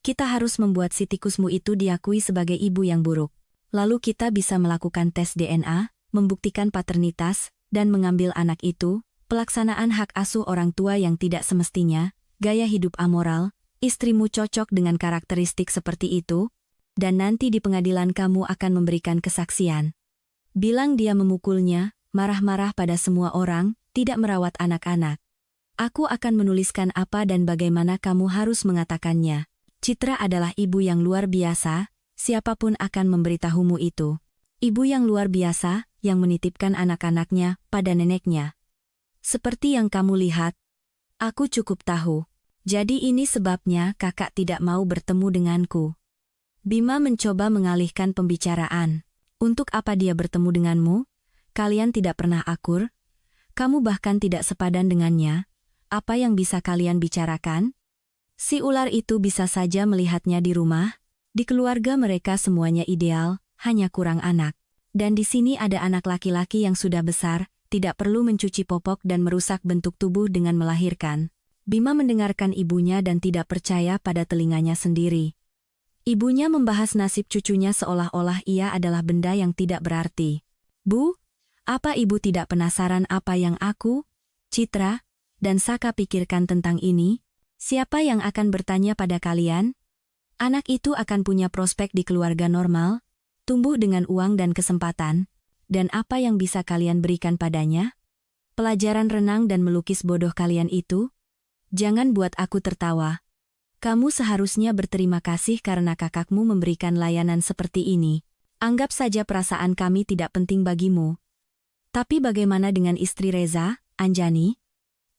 Kita harus membuat si tikusmu itu diakui sebagai ibu yang buruk. Lalu kita bisa melakukan tes DNA, membuktikan paternitas, dan mengambil anak itu, pelaksanaan hak asuh orang tua yang tidak semestinya, gaya hidup amoral, istrimu cocok dengan karakteristik seperti itu, dan nanti di pengadilan kamu akan memberikan kesaksian. Bilang dia memukulnya, marah-marah pada semua orang, tidak merawat anak-anak. Aku akan menuliskan apa dan bagaimana kamu harus mengatakannya. Citra adalah ibu yang luar biasa, siapapun akan memberitahumu itu. Ibu yang luar biasa, yang menitipkan anak-anaknya pada neneknya. Seperti yang kamu lihat, aku cukup tahu. Jadi ini sebabnya kakak tidak mau bertemu denganku. Bima mencoba mengalihkan pembicaraan. Untuk apa dia bertemu denganmu? Kalian tidak pernah akur? Kamu bahkan tidak sepadan dengannya. Apa yang bisa kalian bicarakan? Si ular itu bisa saja melihatnya di rumah. Di keluarga mereka semuanya ideal, hanya kurang anak. Dan di sini ada anak laki-laki yang sudah besar, tidak perlu mencuci popok dan merusak bentuk tubuh dengan melahirkan. Bima mendengarkan ibunya dan tidak percaya pada telinganya sendiri. Ibunya membahas nasib cucunya seolah-olah ia adalah benda yang tidak berarti. Bu, apa ibu tidak penasaran apa yang aku, Citra, dan Saka pikirkan tentang ini? Siapa yang akan bertanya pada kalian? Anak itu akan punya prospek di keluarga normal, tumbuh dengan uang dan kesempatan, dan apa yang bisa kalian berikan padanya? Pelajaran renang dan melukis bodoh kalian itu? Jangan buat aku tertawa. Kamu seharusnya berterima kasih karena kakakmu memberikan layanan seperti ini. Anggap saja perasaan kami tidak penting bagimu. Tapi bagaimana dengan istri Reza, Anjani?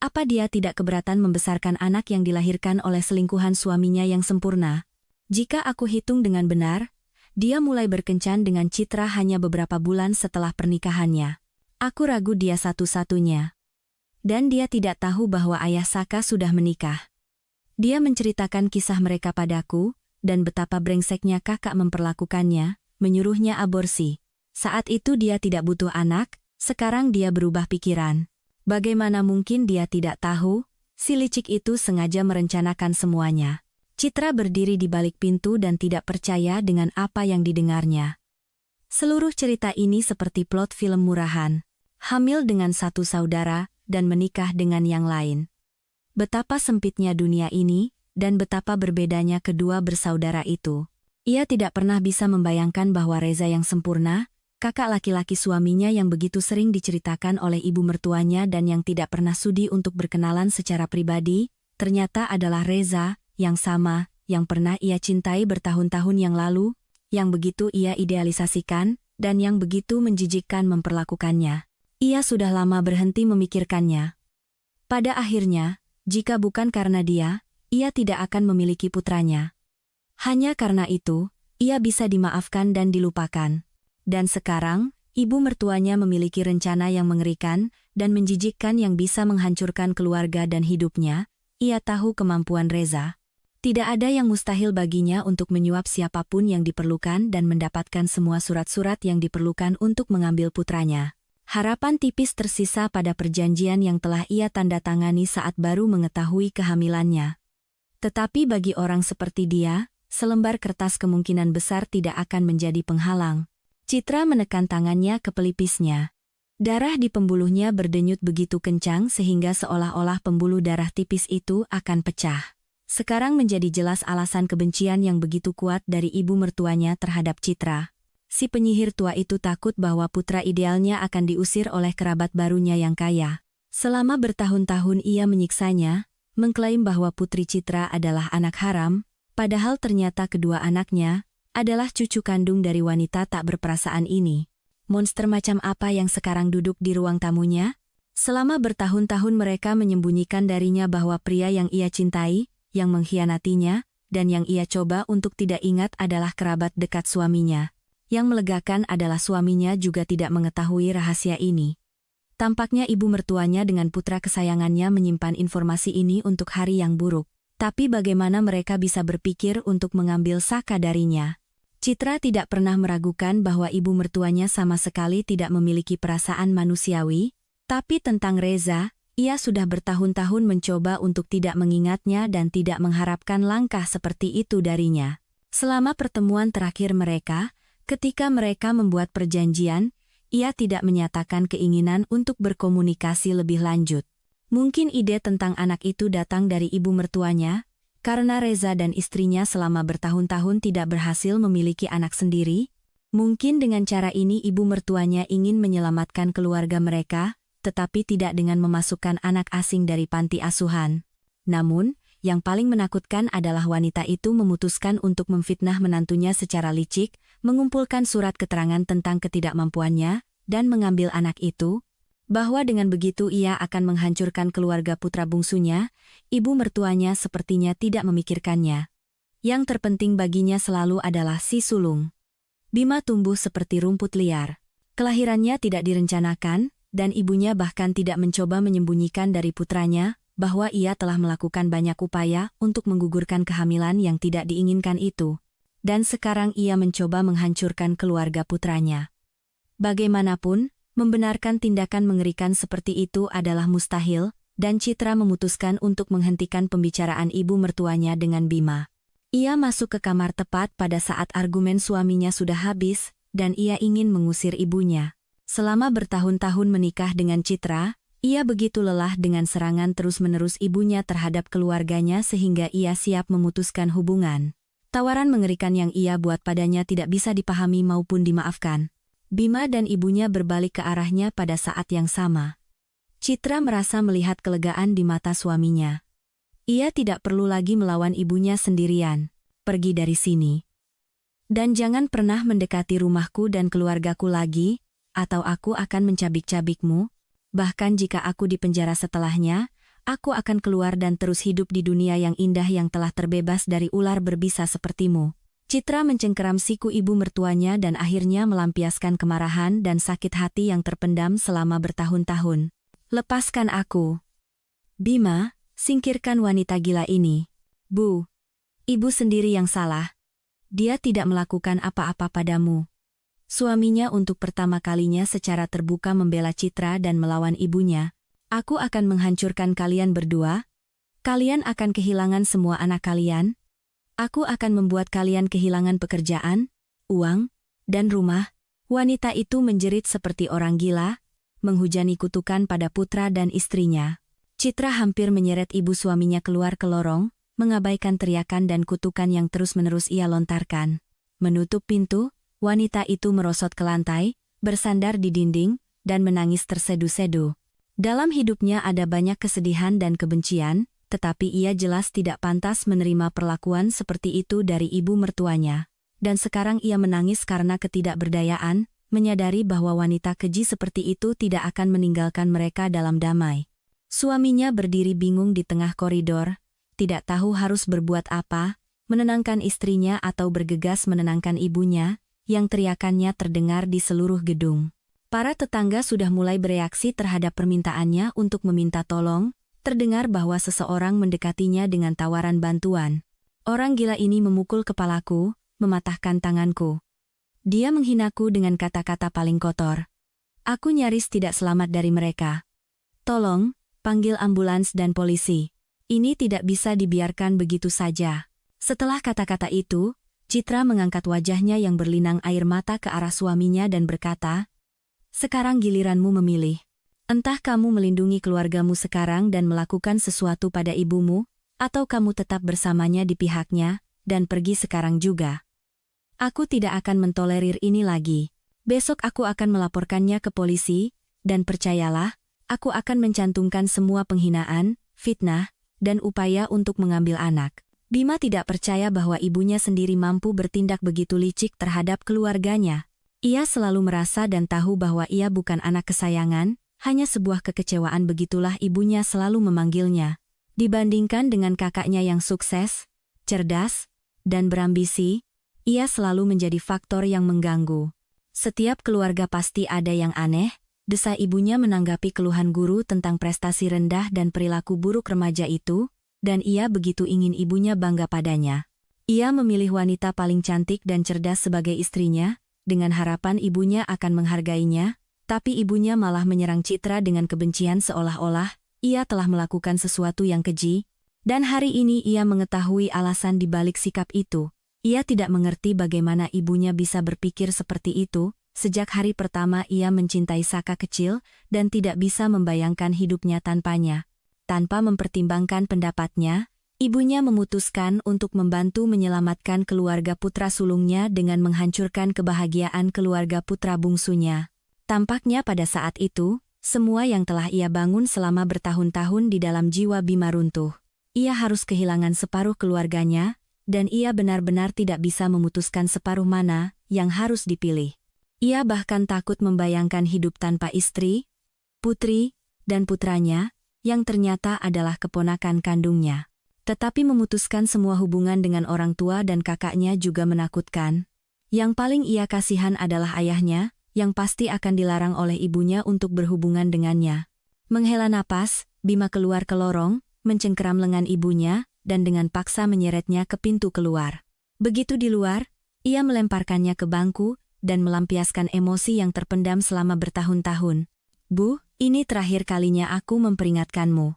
Apa dia tidak keberatan membesarkan anak yang dilahirkan oleh selingkuhan suaminya yang sempurna? Jika aku hitung dengan benar, dia mulai berkencan dengan Citra hanya beberapa bulan setelah pernikahannya. Aku ragu dia satu-satunya. Dan dia tidak tahu bahwa ayah Saka sudah menikah. Dia menceritakan kisah mereka padaku, dan betapa brengseknya kakak memperlakukannya, menyuruhnya aborsi. Saat itu dia tidak butuh anak, sekarang dia berubah pikiran. Bagaimana mungkin dia tidak tahu? Si licik itu sengaja merencanakan semuanya. Citra berdiri di balik pintu dan tidak percaya dengan apa yang didengarnya. Seluruh cerita ini seperti plot film murahan. Hamil dengan satu saudara, dan menikah dengan yang lain. Betapa sempitnya dunia ini, dan betapa berbedanya kedua bersaudara itu. Ia tidak pernah bisa membayangkan bahwa Reza yang sempurna, kakak laki-laki suaminya yang begitu sering diceritakan oleh ibu mertuanya dan yang tidak pernah sudi untuk berkenalan secara pribadi, ternyata adalah Reza, yang sama, yang pernah ia cintai bertahun-tahun yang lalu, yang begitu ia idealisasikan, dan yang begitu menjijikkan memperlakukannya. Ia sudah lama berhenti memikirkannya. Pada akhirnya, jika bukan karena dia, ia tidak akan memiliki putranya. Hanya karena itu, ia bisa dimaafkan dan dilupakan. Dan sekarang, ibu mertuanya memiliki rencana yang mengerikan dan menjijikkan yang bisa menghancurkan keluarga dan hidupnya. Ia tahu kemampuan Reza. Tidak ada yang mustahil baginya untuk menyuap siapapun yang diperlukan dan mendapatkan semua surat-surat yang diperlukan untuk mengambil putranya. Harapan tipis tersisa pada perjanjian yang telah ia tanda tangani saat baru mengetahui kehamilannya. Tetapi bagi orang seperti dia, selembar kertas kemungkinan besar tidak akan menjadi penghalang. Citra menekan tangannya ke pelipisnya. Darah di pembuluhnya berdenyut begitu kencang sehingga seolah-olah pembuluh darah tipis itu akan pecah. Sekarang menjadi jelas alasan kebencian yang begitu kuat dari ibu mertuanya terhadap Citra. Si penyihir tua itu takut bahwa putra idealnya akan diusir oleh kerabat barunya yang kaya. Selama bertahun-tahun ia menyiksanya, mengklaim bahwa putri Citra adalah anak haram, padahal ternyata kedua anaknya, adalah cucu kandung dari wanita tak berperasaan ini. Monster macam apa yang sekarang duduk di ruang tamunya? Selama bertahun-tahun mereka menyembunyikan darinya bahwa pria yang ia cintai, yang mengkhianatinya, dan yang ia coba untuk tidak ingat adalah kerabat dekat suaminya. Yang melegakan adalah suaminya juga tidak mengetahui rahasia ini. Tampaknya ibu mertuanya dengan putra kesayangannya menyimpan informasi ini untuk hari yang buruk. Tapi bagaimana mereka bisa berpikir untuk mengambil Saka darinya? Citra tidak pernah meragukan bahwa ibu mertuanya sama sekali tidak memiliki perasaan manusiawi, tapi tentang Reza, ia sudah bertahun-tahun mencoba untuk tidak mengingatnya dan tidak mengharapkan langkah seperti itu darinya. Selama pertemuan terakhir mereka, ketika mereka membuat perjanjian, ia tidak menyatakan keinginan untuk berkomunikasi lebih lanjut. Mungkin ide tentang anak itu datang dari ibu mertuanya, karena Reza dan istrinya selama bertahun-tahun tidak berhasil memiliki anak sendiri. Mungkin dengan cara ini ibu mertuanya ingin menyelamatkan keluarga mereka, tetapi tidak dengan memasukkan anak asing dari panti asuhan. Namun, yang paling menakutkan adalah wanita itu memutuskan untuk memfitnah menantunya secara licik, mengumpulkan surat keterangan tentang ketidakmampuannya, dan mengambil anak itu, bahwa dengan begitu ia akan menghancurkan keluarga putra bungsunya. Ibu mertuanya sepertinya tidak memikirkannya. Yang terpenting baginya selalu adalah si sulung. Bima tumbuh seperti rumput liar. Kelahirannya tidak direncanakan, dan ibunya bahkan tidak mencoba menyembunyikan dari putranya, bahwa ia telah melakukan banyak upaya untuk menggugurkan kehamilan yang tidak diinginkan itu. Dan sekarang ia mencoba menghancurkan keluarga putranya. Bagaimanapun, membenarkan tindakan mengerikan seperti itu adalah mustahil, dan Citra memutuskan untuk menghentikan pembicaraan ibu mertuanya dengan Bima. Ia masuk ke kamar tepat pada saat argumen suaminya sudah habis, dan ia ingin mengusir ibunya. Selama bertahun-tahun menikah dengan Citra, ia begitu lelah dengan serangan terus-menerus ibunya terhadap keluarganya sehingga ia siap memutuskan hubungan. Tawaran mengerikan yang ia buat padanya tidak bisa dipahami maupun dimaafkan. Bima dan ibunya berbalik ke arahnya pada saat yang sama. Citra merasa melihat kelegaan di mata suaminya. Ia tidak perlu lagi melawan ibunya sendirian. Pergi dari sini. Dan jangan pernah mendekati rumahku dan keluargaku lagi, atau aku akan mencabik-cabikmu. Bahkan jika aku dipenjara setelahnya, aku akan keluar dan terus hidup di dunia yang indah yang telah terbebas dari ular berbisa sepertimu. Citra mencengkeram siku ibu mertuanya dan akhirnya melampiaskan kemarahan dan sakit hati yang terpendam selama bertahun-tahun. Lepaskan aku. Bima, singkirkan wanita gila ini. Bu, ibu sendiri yang salah. Dia tidak melakukan apa-apa padamu. Suaminya untuk pertama kalinya secara terbuka membela Citra dan melawan ibunya. Aku akan menghancurkan kalian berdua. Kalian akan kehilangan semua anak kalian. Aku akan membuat kalian kehilangan pekerjaan, uang, dan rumah. Wanita itu menjerit seperti orang gila, menghujani kutukan pada putra dan istrinya. Citra hampir menyeret ibu suaminya keluar ke lorong, mengabaikan teriakan dan kutukan yang terus-menerus ia lontarkan. Menutup pintu, wanita itu merosot ke lantai, bersandar di dinding, dan menangis tersedu-sedu. Dalam hidupnya ada banyak kesedihan dan kebencian, tetapi ia jelas tidak pantas menerima perlakuan seperti itu dari ibu mertuanya. Dan sekarang ia menangis karena ketidakberdayaan, menyadari bahwa wanita keji seperti itu tidak akan meninggalkan mereka dalam damai. Suaminya berdiri bingung di tengah koridor, tidak tahu harus berbuat apa, menenangkan istrinya atau bergegas menenangkan ibunya, yang teriakannya terdengar di seluruh gedung. Para tetangga sudah mulai bereaksi terhadap permintaannya untuk meminta tolong, terdengar bahwa seseorang mendekatinya dengan tawaran bantuan. Orang gila ini memukul kepalaku, mematahkan tanganku. Dia menghinaku dengan kata-kata paling kotor. Aku nyaris tidak selamat dari mereka. Tolong, panggil ambulans dan polisi. Ini tidak bisa dibiarkan begitu saja. Setelah kata-kata itu, Citra mengangkat wajahnya yang berlinang air mata ke arah suaminya dan berkata, "Sekarang giliranmu memilih. Entah kamu melindungi keluargamu sekarang dan melakukan sesuatu pada ibumu, atau kamu tetap bersamanya di pihaknya, dan pergi sekarang juga. Aku tidak akan mentolerir ini lagi. Besok aku akan melaporkannya ke polisi, dan percayalah, aku akan mencantumkan semua penghinaan, fitnah, dan upaya untuk mengambil anak. Bima tidak percaya bahwa ibunya sendiri mampu bertindak begitu licik terhadap keluarganya. Ia selalu merasa dan tahu bahwa ia bukan anak kesayangan, hanya sebuah kekecewaan, begitulah ibunya selalu memanggilnya. Dibandingkan dengan kakaknya yang sukses, cerdas, dan berambisi, ia selalu menjadi faktor yang mengganggu. Setiap keluarga pasti ada yang aneh, desa ibunya menanggapi keluhan guru tentang prestasi rendah dan perilaku buruk remaja itu, dan ia begitu ingin ibunya bangga padanya. Ia memilih wanita paling cantik dan cerdas sebagai istrinya, dengan harapan ibunya akan menghargainya, tapi ibunya malah menyerang Citra dengan kebencian seolah-olah ia telah melakukan sesuatu yang keji, dan hari ini ia mengetahui alasan di balik sikap itu. Ia tidak mengerti bagaimana ibunya bisa berpikir seperti itu. Sejak hari pertama ia mencintai Saka kecil dan tidak bisa membayangkan hidupnya tanpanya. Tanpa mempertimbangkan pendapatnya, ibunya memutuskan untuk membantu menyelamatkan keluarga putra sulungnya dengan menghancurkan kebahagiaan keluarga putra bungsunya. Tampaknya pada saat itu, semua yang telah ia bangun selama bertahun-tahun di dalam jiwa Bima runtuh. Ia harus kehilangan separuh keluarganya, dan ia benar-benar tidak bisa memutuskan separuh mana yang harus dipilih. Ia bahkan takut membayangkan hidup tanpa istri, putri, dan putranya, yang ternyata adalah keponakan kandungnya. Tetapi memutuskan semua hubungan dengan orang tua dan kakaknya juga menakutkan. Yang paling ia kasihan adalah ayahnya, yang pasti akan dilarang oleh ibunya untuk berhubungan dengannya. Menghela napas, Bima keluar ke lorong, mencengkeram lengan ibunya, dan dengan paksa menyeretnya ke pintu keluar. Begitu di luar, ia melemparkannya ke bangku, dan melampiaskan emosi yang terpendam selama bertahun-tahun. Bu, ini terakhir kalinya aku memperingatkanmu.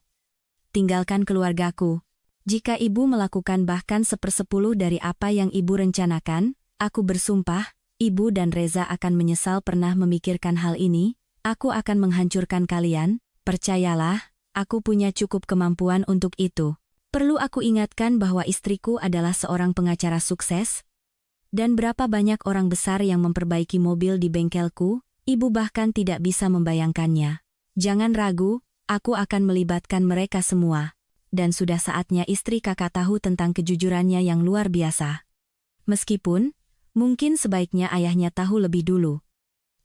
Tinggalkan keluargaku. Jika ibu melakukan bahkan 1/10 dari apa yang ibu rencanakan, aku bersumpah, ibu dan Reza akan menyesal pernah memikirkan hal ini. Aku akan menghancurkan kalian, percayalah, aku punya cukup kemampuan untuk itu. Perlu aku ingatkan bahwa istriku adalah seorang pengacara sukses? Dan berapa banyak orang besar yang memperbaiki mobil di bengkelku, ibu bahkan tidak bisa membayangkannya. Jangan ragu, aku akan melibatkan mereka semua. Dan sudah saatnya istri kakak tahu tentang kejujurannya yang luar biasa. Meskipun, mungkin sebaiknya ayahnya tahu lebih dulu.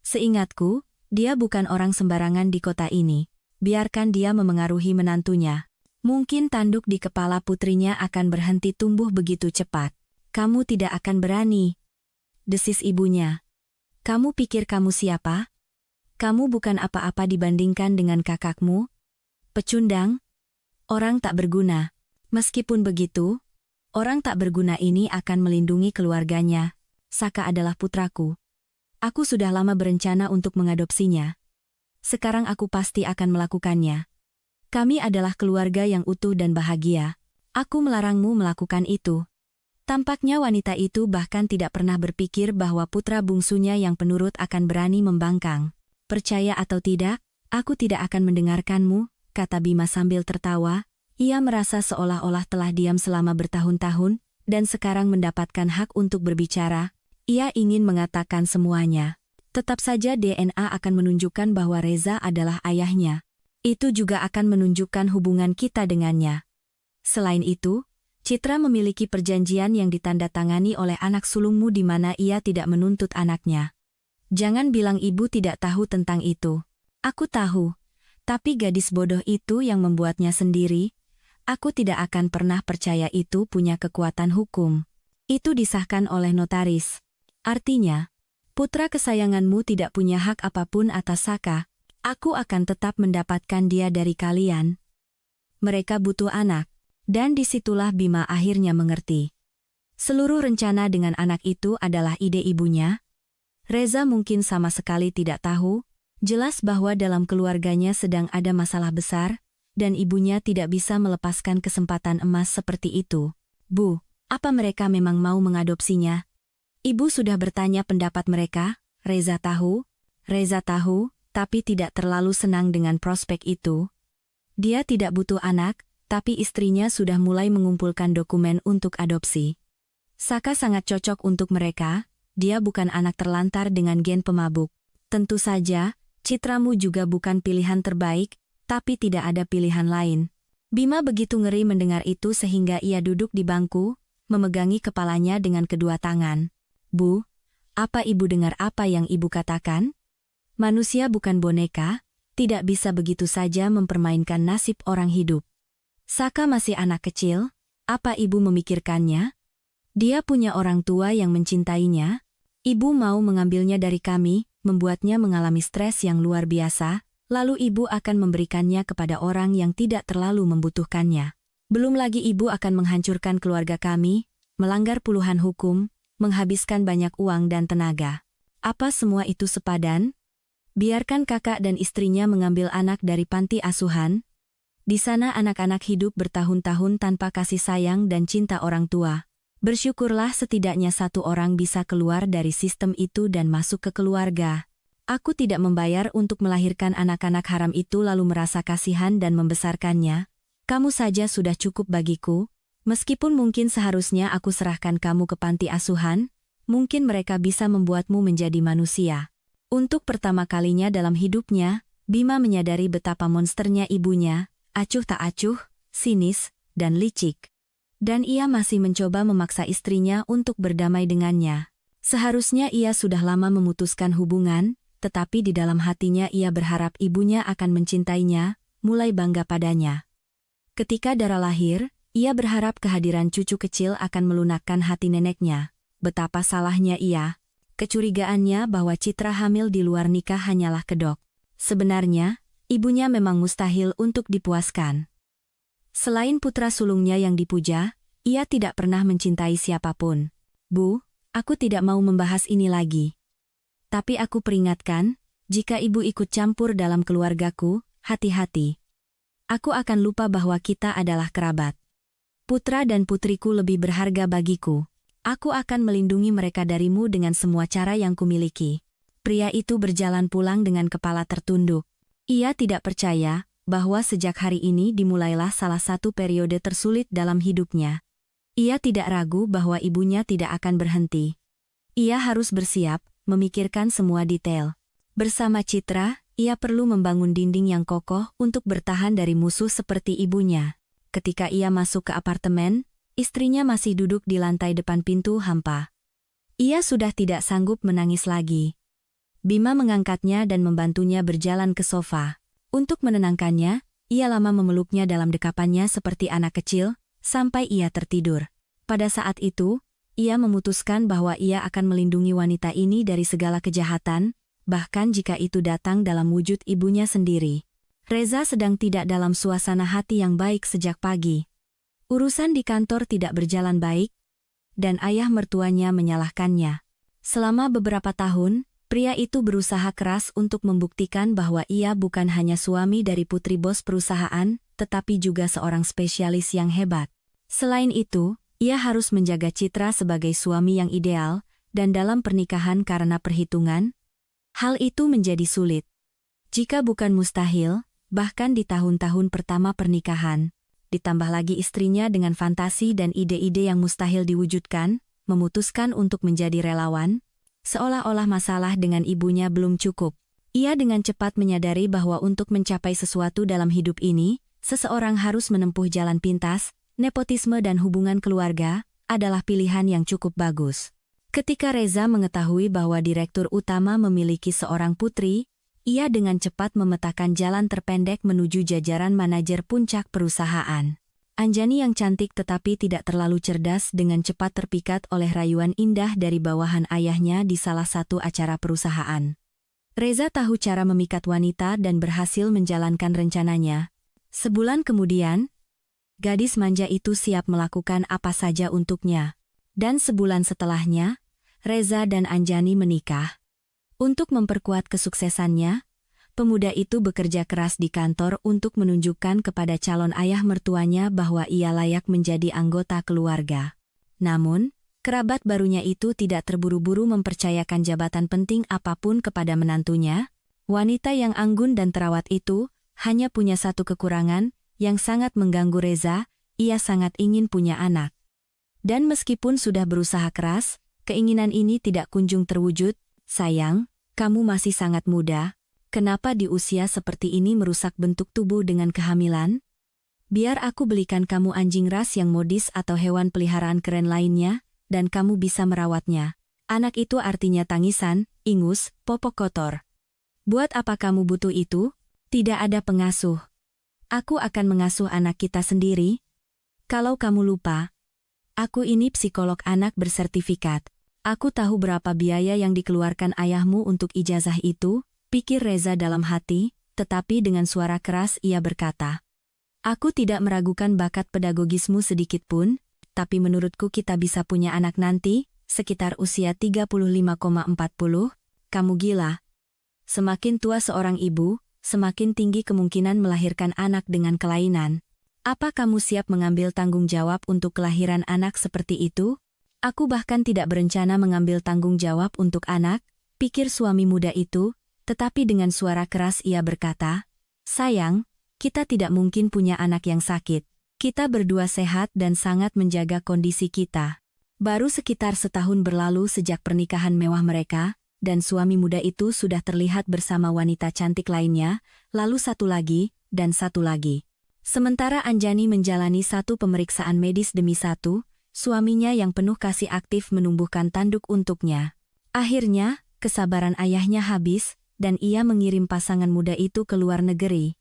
Seingatku, dia bukan orang sembarangan di kota ini. Biarkan dia memengaruhi menantunya. Mungkin tanduk di kepala putrinya akan berhenti tumbuh begitu cepat. Kamu tidak akan berani, desis ibunya. Kamu pikir kamu siapa? Kamu bukan apa-apa dibandingkan dengan kakakmu. Pecundang, orang tak berguna. Meskipun begitu, orang tak berguna ini akan melindungi keluarganya. Saka adalah putraku. Aku sudah lama berencana untuk mengadopsinya. Sekarang aku pasti akan melakukannya. Kami adalah keluarga yang utuh dan bahagia. Aku melarangmu melakukan itu. Tampaknya wanita itu bahkan tidak pernah berpikir bahwa putra bungsunya yang penurut akan berani membangkang. Percaya atau tidak, aku tidak akan mendengarkanmu, kata Bima sambil tertawa. Ia merasa seolah-olah telah diam selama bertahun-tahun, dan sekarang mendapatkan hak untuk berbicara. Ia ingin mengatakan semuanya. Tetap saja DNA akan menunjukkan bahwa Reza adalah ayahnya. Itu juga akan menunjukkan hubungan kita dengannya. Selain itu, Citra memiliki perjanjian yang ditandatangani oleh anak sulungmu di mana ia tidak menuntut anaknya. Jangan bilang ibu tidak tahu tentang itu. Aku tahu, tapi gadis bodoh itu yang membuatnya sendiri. Aku tidak akan pernah percaya itu punya kekuatan hukum. Itu disahkan oleh notaris. Artinya, putra kesayanganmu tidak punya hak apapun atas Saka. Aku akan tetap mendapatkan dia dari kalian. Mereka butuh anak. Dan disitulah Bima akhirnya mengerti. Seluruh rencana dengan anak itu adalah ide ibunya. Reza mungkin sama sekali tidak tahu, jelas bahwa dalam keluarganya sedang ada masalah besar, dan ibunya tidak bisa melepaskan kesempatan emas seperti itu. Bu, apa mereka memang mau mengadopsinya? Ibu sudah bertanya pendapat mereka, Reza tahu, tapi tidak terlalu senang dengan prospek itu. Dia tidak butuh anak, tapi istrinya sudah mulai mengumpulkan dokumen untuk adopsi. Saka sangat cocok untuk mereka, dia bukan anak terlantar dengan gen pemabuk. Tentu saja, Citramu juga bukan pilihan terbaik, tapi tidak ada pilihan lain. Bima begitu ngeri mendengar itu sehingga ia duduk di bangku, memegangi kepalanya dengan kedua tangan. Bu, apa ibu dengar apa yang ibu katakan? Manusia bukan boneka, tidak bisa begitu saja mempermainkan nasib orang hidup. Saka masih anak kecil, apa ibu memikirkannya? Dia punya orang tua yang mencintainya. Ibu mau mengambilnya dari kami, membuatnya mengalami stres yang luar biasa, lalu ibu akan memberikannya kepada orang yang tidak terlalu membutuhkannya. Belum lagi ibu akan menghancurkan keluarga kami, melanggar puluhan hukum, menghabiskan banyak uang dan tenaga. Apa semua itu sepadan? Biarkan kakak dan istrinya mengambil anak dari panti asuhan. Di sana anak-anak hidup bertahun-tahun tanpa kasih sayang dan cinta orang tua. Bersyukurlah setidaknya satu orang bisa keluar dari sistem itu dan masuk ke keluarga. Aku tidak membayar untuk melahirkan anak-anak haram itu lalu merasa kasihan dan membesarkannya. Kamu saja sudah cukup bagiku. Meskipun mungkin seharusnya aku serahkan kamu ke panti asuhan, mungkin mereka bisa membuatmu menjadi manusia. Untuk pertama kalinya dalam hidupnya, Bima menyadari betapa monsternya ibunya, acuh tak acuh, sinis, dan licik. Dan ia masih mencoba memaksa istrinya untuk berdamai dengannya. Seharusnya ia sudah lama memutuskan hubungan, tetapi di dalam hatinya ia berharap ibunya akan mencintainya, mulai bangga padanya. Ketika Dara lahir, ia berharap kehadiran cucu kecil akan melunakkan hati neneknya. Betapa salahnya ia. Kecurigaannya bahwa Citra hamil di luar nikah hanyalah kedok. Sebenarnya, ibunya memang mustahil untuk dipuaskan. Selain putra sulungnya yang dipuja, ia tidak pernah mencintai siapapun. Bu, aku tidak mau membahas ini lagi. Tapi aku peringatkan, jika ibu ikut campur dalam keluargaku, hati-hati. Aku akan lupa bahwa kita adalah kerabat. Putra dan putriku lebih berharga bagiku. Aku akan melindungi mereka darimu dengan semua cara yang kumiliki. Pria itu berjalan pulang dengan kepala tertunduk. Ia tidak percaya bahwa sejak hari ini dimulailah salah satu periode tersulit dalam hidupnya. Ia tidak ragu bahwa ibunya tidak akan berhenti. Ia harus bersiap, memikirkan semua detail. Bersama Citra, ia perlu membangun dinding yang kokoh untuk bertahan dari musuh seperti ibunya. Ketika ia masuk ke apartemen, istrinya masih duduk di lantai depan pintu hampa. Ia sudah tidak sanggup menangis lagi. Bima mengangkatnya dan membantunya berjalan ke sofa. Untuk menenangkannya, ia lama memeluknya dalam dekapannya seperti anak kecil, sampai ia tertidur. Pada saat itu, ia memutuskan bahwa ia akan melindungi wanita ini dari segala kejahatan, bahkan jika itu datang dalam wujud ibunya sendiri. Reza sedang tidak dalam suasana hati yang baik sejak pagi. Urusan di kantor tidak berjalan baik, dan ayah mertuanya menyalahkannya. Selama beberapa tahun, pria itu berusaha keras untuk membuktikan bahwa ia bukan hanya suami dari putri bos perusahaan, tetapi juga seorang spesialis yang hebat. Selain itu, ia harus menjaga Citra sebagai suami yang ideal, dan dalam pernikahan karena perhitungan, hal itu menjadi sulit. Jika bukan mustahil, bahkan di tahun-tahun pertama pernikahan, ditambah lagi istrinya dengan fantasi dan ide-ide yang mustahil diwujudkan, memutuskan untuk menjadi relawan, seolah-olah masalah dengan ibunya belum cukup. Ia dengan cepat menyadari bahwa untuk mencapai sesuatu dalam hidup ini, seseorang harus menempuh jalan pintas, nepotisme dan hubungan keluarga, adalah pilihan yang cukup bagus. Ketika Reza mengetahui bahwa direktur utama memiliki seorang putri, ia dengan cepat memetakan jalan terpendek menuju jajaran manajer puncak perusahaan. Anjani yang cantik tetapi tidak terlalu cerdas dengan cepat terpikat oleh rayuan indah dari bawahan ayahnya di salah satu acara perusahaan. Reza tahu cara memikat wanita dan berhasil menjalankan rencananya. Sebulan kemudian, gadis manja itu siap melakukan apa saja untuknya. Dan sebulan setelahnya, Reza dan Anjani menikah. Untuk memperkuat kesuksesannya, pemuda itu bekerja keras di kantor untuk menunjukkan kepada calon ayah mertuanya bahwa ia layak menjadi anggota keluarga. Namun, kerabat barunya itu tidak terburu-buru mempercayakan jabatan penting apapun kepada menantunya. Wanita yang anggun dan terawat itu hanya punya satu kekurangan yang sangat mengganggu Reza, ia sangat ingin punya anak. Dan meskipun sudah berusaha keras, keinginan ini tidak kunjung terwujud. Sayang, kamu masih sangat muda, kenapa di usia seperti ini merusak bentuk tubuh dengan kehamilan? Biar aku belikan kamu anjing ras yang modis atau hewan peliharaan keren lainnya, dan kamu bisa merawatnya. Anak itu artinya tangisan, ingus, popok kotor. Buat apa kamu butuh itu? Tidak ada pengasuh. Aku akan mengasuh anak kita sendiri. Kalau kamu lupa, aku ini psikolog anak bersertifikat. Aku tahu berapa biaya yang dikeluarkan ayahmu untuk ijazah itu, pikir Reza dalam hati, tetapi dengan suara keras ia berkata, aku tidak meragukan bakat pedagogismu sedikit pun, tapi menurutku kita bisa punya anak nanti, sekitar usia 35,40, kamu gila. Semakin tua seorang ibu, semakin tinggi kemungkinan melahirkan anak dengan kelainan. Apa kamu siap mengambil tanggung jawab untuk kelahiran anak seperti itu? Aku bahkan tidak berencana mengambil tanggung jawab untuk anak, pikir suami muda itu, tetapi dengan suara keras ia berkata, sayang, kita tidak mungkin punya anak yang sakit. Kita berdua sehat dan sangat menjaga kondisi kita. Baru sekitar setahun berlalu sejak pernikahan mewah mereka, dan suami muda itu sudah terlihat bersama wanita cantik lainnya, lalu satu lagi, dan satu lagi. Sementara Anjani menjalani satu pemeriksaan medis demi satu, suaminya yang penuh kasih aktif menumbuhkan tanduk untuknya. Akhirnya, kesabaran ayahnya habis, dan ia mengirim pasangan muda itu ke luar negeri.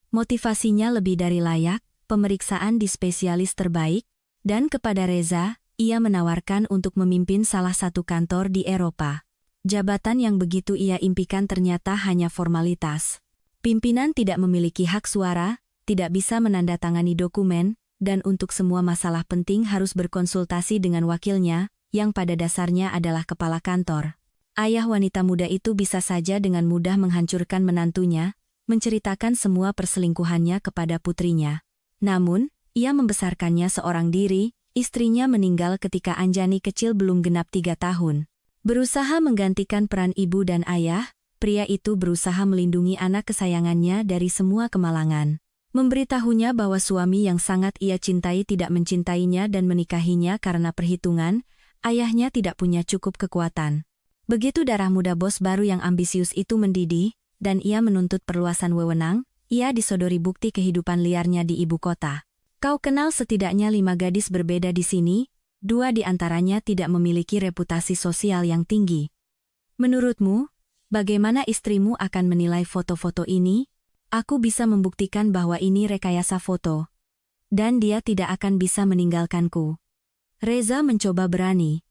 Motivasinya lebih dari layak, pemeriksaan di spesialis terbaik, dan kepada Reza, ia menawarkan untuk memimpin salah satu kantor di Eropa. Jabatan yang begitu ia impikan ternyata hanya formalitas. Pimpinan tidak memiliki hak suara, tidak bisa menandatangani dokumen, dan untuk semua masalah penting harus berkonsultasi dengan wakilnya, yang pada dasarnya adalah kepala kantor. Ayah wanita muda itu bisa saja dengan mudah menghancurkan menantunya, menceritakan semua perselingkuhannya kepada putrinya. Namun, ia membesarkannya seorang diri, istrinya meninggal ketika Anjani kecil belum genap 3 tahun. Berusaha menggantikan peran ibu dan ayah, pria itu berusaha melindungi anak kesayangannya dari semua kemalangan. Memberitahunya bahwa suami yang sangat ia cintai tidak mencintainya dan menikahinya karena perhitungan, ayahnya tidak punya cukup kekuatan. Begitu darah muda bos baru yang ambisius itu mendidih, dan ia menuntut perluasan wewenang, ia disodori bukti kehidupan liarnya di ibu kota. Kau kenal setidaknya 5 gadis berbeda di sini, 2 di antaranya tidak memiliki reputasi sosial yang tinggi. Menurutmu, bagaimana istrimu akan menilai foto-foto ini? Aku bisa membuktikan bahwa ini rekayasa foto. Dan dia tidak akan bisa meninggalkanku. Reza mencoba berani.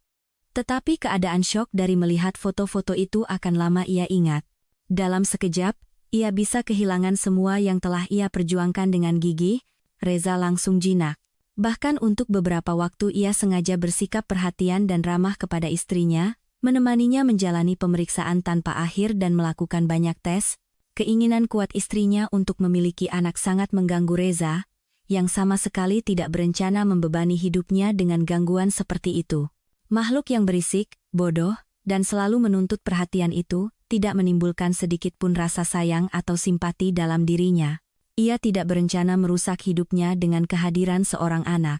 Tetapi keadaan syok dari melihat foto-foto itu akan lama ia ingat. Dalam sekejap, ia bisa kehilangan semua yang telah ia perjuangkan dengan gigih. Reza langsung jinak. Bahkan untuk beberapa waktu ia sengaja bersikap perhatian dan ramah kepada istrinya, menemaninya menjalani pemeriksaan tanpa akhir dan melakukan banyak tes. Keinginan kuat istrinya untuk memiliki anak sangat mengganggu Reza, yang sama sekali tidak berencana membebani hidupnya dengan gangguan seperti itu. Makhluk yang berisik, bodoh, dan selalu menuntut perhatian itu, tidak menimbulkan sedikit pun rasa sayang atau simpati dalam dirinya. Ia tidak berencana merusak hidupnya dengan kehadiran seorang anak.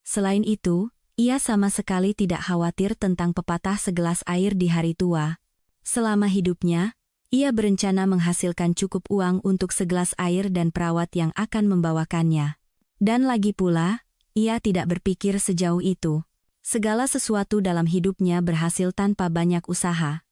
Selain itu, ia sama sekali tidak khawatir tentang pepatah segelas air di hari tua. Selama hidupnya, ia berencana menghasilkan cukup uang untuk segelas air dan perawat yang akan membawakannya. Dan lagi pula, ia tidak berpikir sejauh itu. Segala sesuatu dalam hidupnya berhasil tanpa banyak usaha.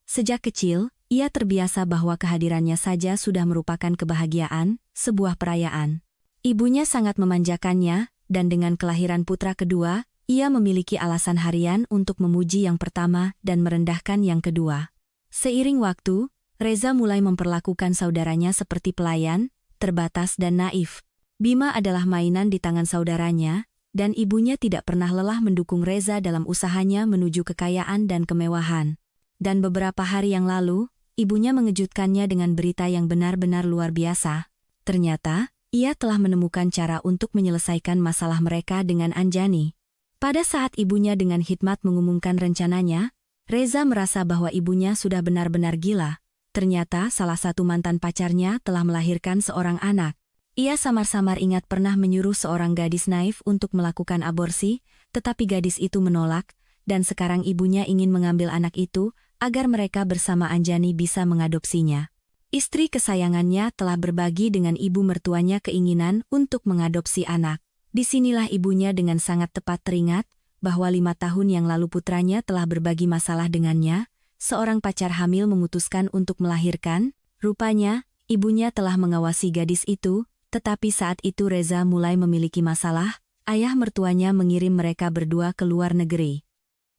Sejak kecil, ia terbiasa bahwa kehadirannya saja sudah merupakan kebahagiaan, sebuah perayaan. Ibunya sangat memanjakannya, dan dengan kelahiran putra kedua, ia memiliki alasan harian untuk memuji yang pertama dan merendahkan yang kedua. Seiring waktu, Reza mulai memperlakukan saudaranya seperti pelayan, terbatas dan naif. Bima adalah mainan di tangan saudaranya, dan ibunya tidak pernah lelah mendukung Reza dalam usahanya menuju kekayaan dan kemewahan. Dan beberapa hari yang lalu, ibunya mengejutkannya dengan berita yang benar-benar luar biasa. Ternyata, ia telah menemukan cara untuk menyelesaikan masalah mereka dengan Anjani. Pada saat ibunya dengan hikmat mengumumkan rencananya, Reza merasa bahwa ibunya sudah benar-benar gila. Ternyata salah satu mantan pacarnya telah melahirkan seorang anak. Ia samar-samar ingat pernah menyuruh seorang gadis naif untuk melakukan aborsi, tetapi gadis itu menolak, dan sekarang ibunya ingin mengambil anak itu, agar mereka bersama Anjani bisa mengadopsinya. Istri kesayangannya telah berbagi dengan ibu mertuanya keinginan untuk mengadopsi anak. Disinilah ibunya dengan sangat tepat teringat bahwa 5 tahun yang lalu putranya telah berbagi masalah dengannya. Seorang pacar hamil memutuskan untuk melahirkan. Rupanya, ibunya telah mengawasi gadis itu, tetapi saat itu Reza mulai memiliki masalah. Ayah mertuanya mengirim mereka berdua ke luar negeri.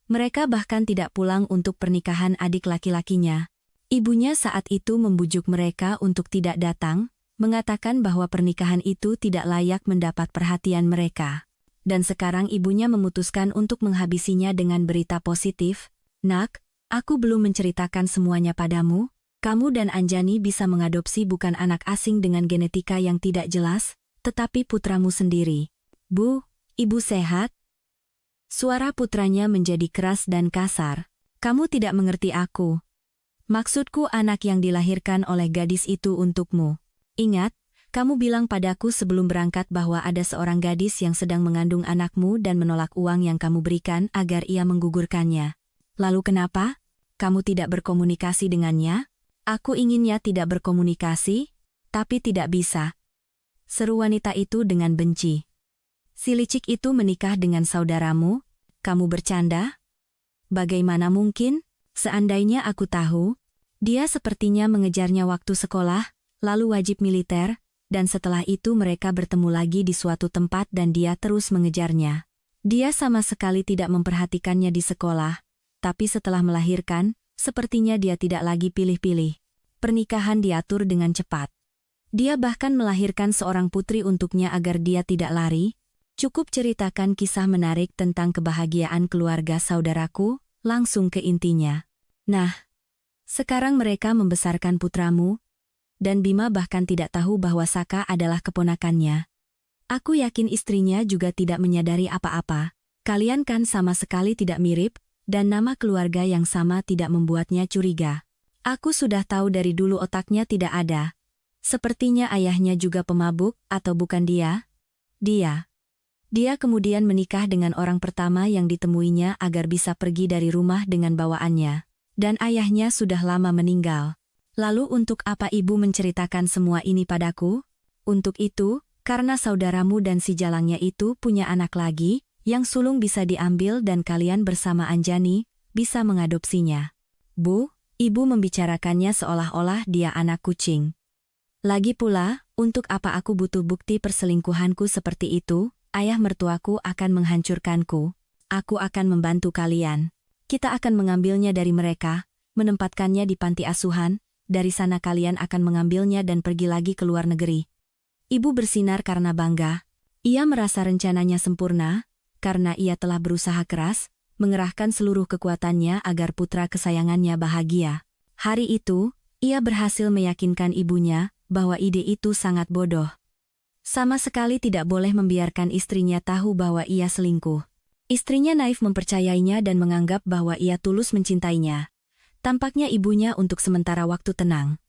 Mereka bahkan tidak pulang untuk pernikahan adik laki-lakinya. Ibunya saat itu membujuk mereka untuk tidak datang, mengatakan bahwa pernikahan itu tidak layak mendapat perhatian mereka. Dan sekarang ibunya memutuskan untuk menghabisinya dengan berita positif. Nak, aku belum menceritakan semuanya padamu. Kamu dan Anjani bisa mengadopsi bukan anak asing dengan genetika yang tidak jelas, tetapi putramu sendiri. Bu, ibu sehat? Suara putranya menjadi keras dan kasar. Kamu tidak mengerti aku. Maksudku anak yang dilahirkan oleh gadis itu untukmu. Ingat, kamu bilang padaku sebelum berangkat bahwa ada seorang gadis yang sedang mengandung anakmu dan menolak uang yang kamu berikan agar ia menggugurkannya. Lalu kenapa? Kamu tidak berkomunikasi dengannya? Aku inginnya tidak berkomunikasi, tapi tidak bisa. Seru wanita itu dengan benci. Si licik itu menikah dengan saudaramu? Kamu bercanda? Bagaimana mungkin? Seandainya aku tahu, dia sepertinya mengejarnya waktu sekolah, lalu wajib militer, dan setelah itu mereka bertemu lagi di suatu tempat dan dia terus mengejarnya. Dia sama sekali tidak memperhatikannya di sekolah, tapi setelah melahirkan, sepertinya dia tidak lagi pilih-pilih. Pernikahan diatur dengan cepat. Dia bahkan melahirkan seorang putri untuknya agar dia tidak lari. Cukup ceritakan kisah menarik tentang kebahagiaan keluarga saudaraku, langsung ke intinya. Nah, sekarang mereka membesarkan putramu, dan Bima bahkan tidak tahu bahwa Saka adalah keponakannya. Aku yakin istrinya juga tidak menyadari apa-apa. Kalian kan sama sekali tidak mirip, dan nama keluarga yang sama tidak membuatnya curiga. Aku sudah tahu dari dulu otaknya tidak ada. Sepertinya ayahnya juga pemabuk, atau bukan dia? Dia kemudian menikah dengan orang pertama yang ditemuinya agar bisa pergi dari rumah dengan bawaannya. Dan ayahnya sudah lama meninggal. Lalu untuk apa ibu menceritakan semua ini padaku? Untuk itu, karena saudaramu dan si jalangnya itu punya anak lagi, yang sulung bisa diambil dan kalian bersama Anjani, bisa mengadopsinya. Bu, ibu membicarakannya seolah-olah dia anak kucing. Lagi pula, untuk apa aku butuh bukti perselingkuhanku seperti itu? Ayah mertuaku akan menghancurkanku. Aku akan membantu kalian. Kita akan mengambilnya dari mereka, menempatkannya di panti asuhan, dari sana kalian akan mengambilnya dan pergi lagi ke luar negeri. Ibu bersinar karena bangga. Ia merasa rencananya sempurna, karena ia telah berusaha keras, mengerahkan seluruh kekuatannya agar putra kesayangannya bahagia. Hari itu, ia berhasil meyakinkan ibunya bahwa ide itu sangat bodoh. Sama sekali tidak boleh membiarkan istrinya tahu bahwa ia selingkuh. Istrinya naif mempercayainya dan menganggap bahwa ia tulus mencintainya. Tampaknya ibunya untuk sementara waktu tenang.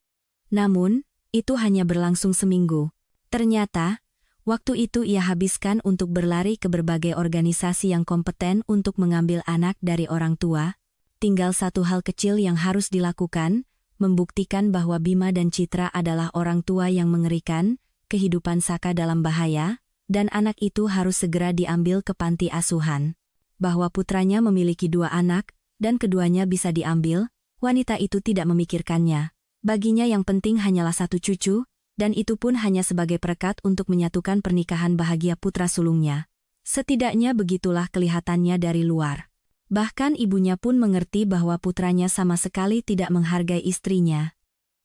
Namun, itu hanya berlangsung seminggu. Ternyata, waktu itu ia habiskan untuk berlari ke berbagai organisasi yang kompeten untuk mengambil anak dari orang tua. Tinggal satu hal kecil yang harus dilakukan, membuktikan bahwa Bima dan Citra adalah orang tua yang mengerikan, kehidupan Saka dalam bahaya, dan anak itu harus segera diambil ke panti asuhan. Bahwa putranya memiliki 2 anak, dan keduanya bisa diambil, wanita itu tidak memikirkannya. Baginya yang penting hanyalah 1 cucu, dan itu pun hanya sebagai perekat untuk menyatukan pernikahan bahagia putra sulungnya. Setidaknya begitulah kelihatannya dari luar. Bahkan ibunya pun mengerti bahwa putranya sama sekali tidak menghargai istrinya.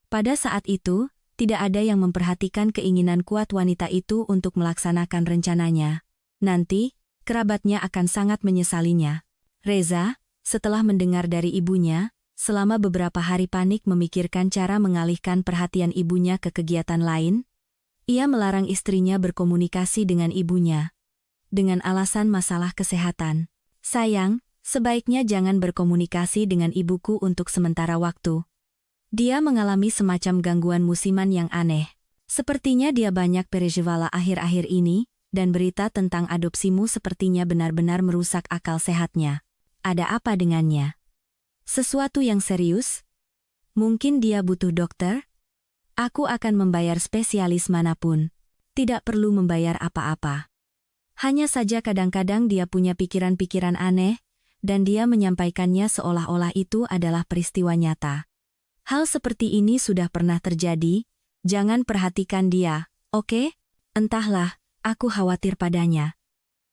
Pada saat itu, tidak ada yang memperhatikan keinginan kuat wanita itu untuk melaksanakan rencananya. Nanti, kerabatnya akan sangat menyesalinya. Reza, setelah mendengar dari ibunya, selama beberapa hari panik memikirkan cara mengalihkan perhatian ibunya ke kegiatan lain. Ia melarang istrinya berkomunikasi dengan ibunya. Dengan alasan masalah kesehatan. Sayang, sebaiknya jangan berkomunikasi dengan ibuku untuk sementara waktu. Dia mengalami semacam gangguan musiman yang aneh. Sepertinya dia banyak perejewala akhir-akhir ini, dan berita tentang adopsimu sepertinya benar-benar merusak akal sehatnya. Ada apa dengannya? Sesuatu yang serius? Mungkin dia butuh dokter? Aku akan membayar spesialis manapun. Tidak perlu membayar apa-apa. Hanya saja kadang-kadang dia punya pikiran-pikiran aneh, dan dia menyampaikannya seolah-olah itu adalah peristiwa nyata. Hal seperti ini sudah pernah terjadi, jangan perhatikan dia, oke? Entahlah, aku khawatir padanya.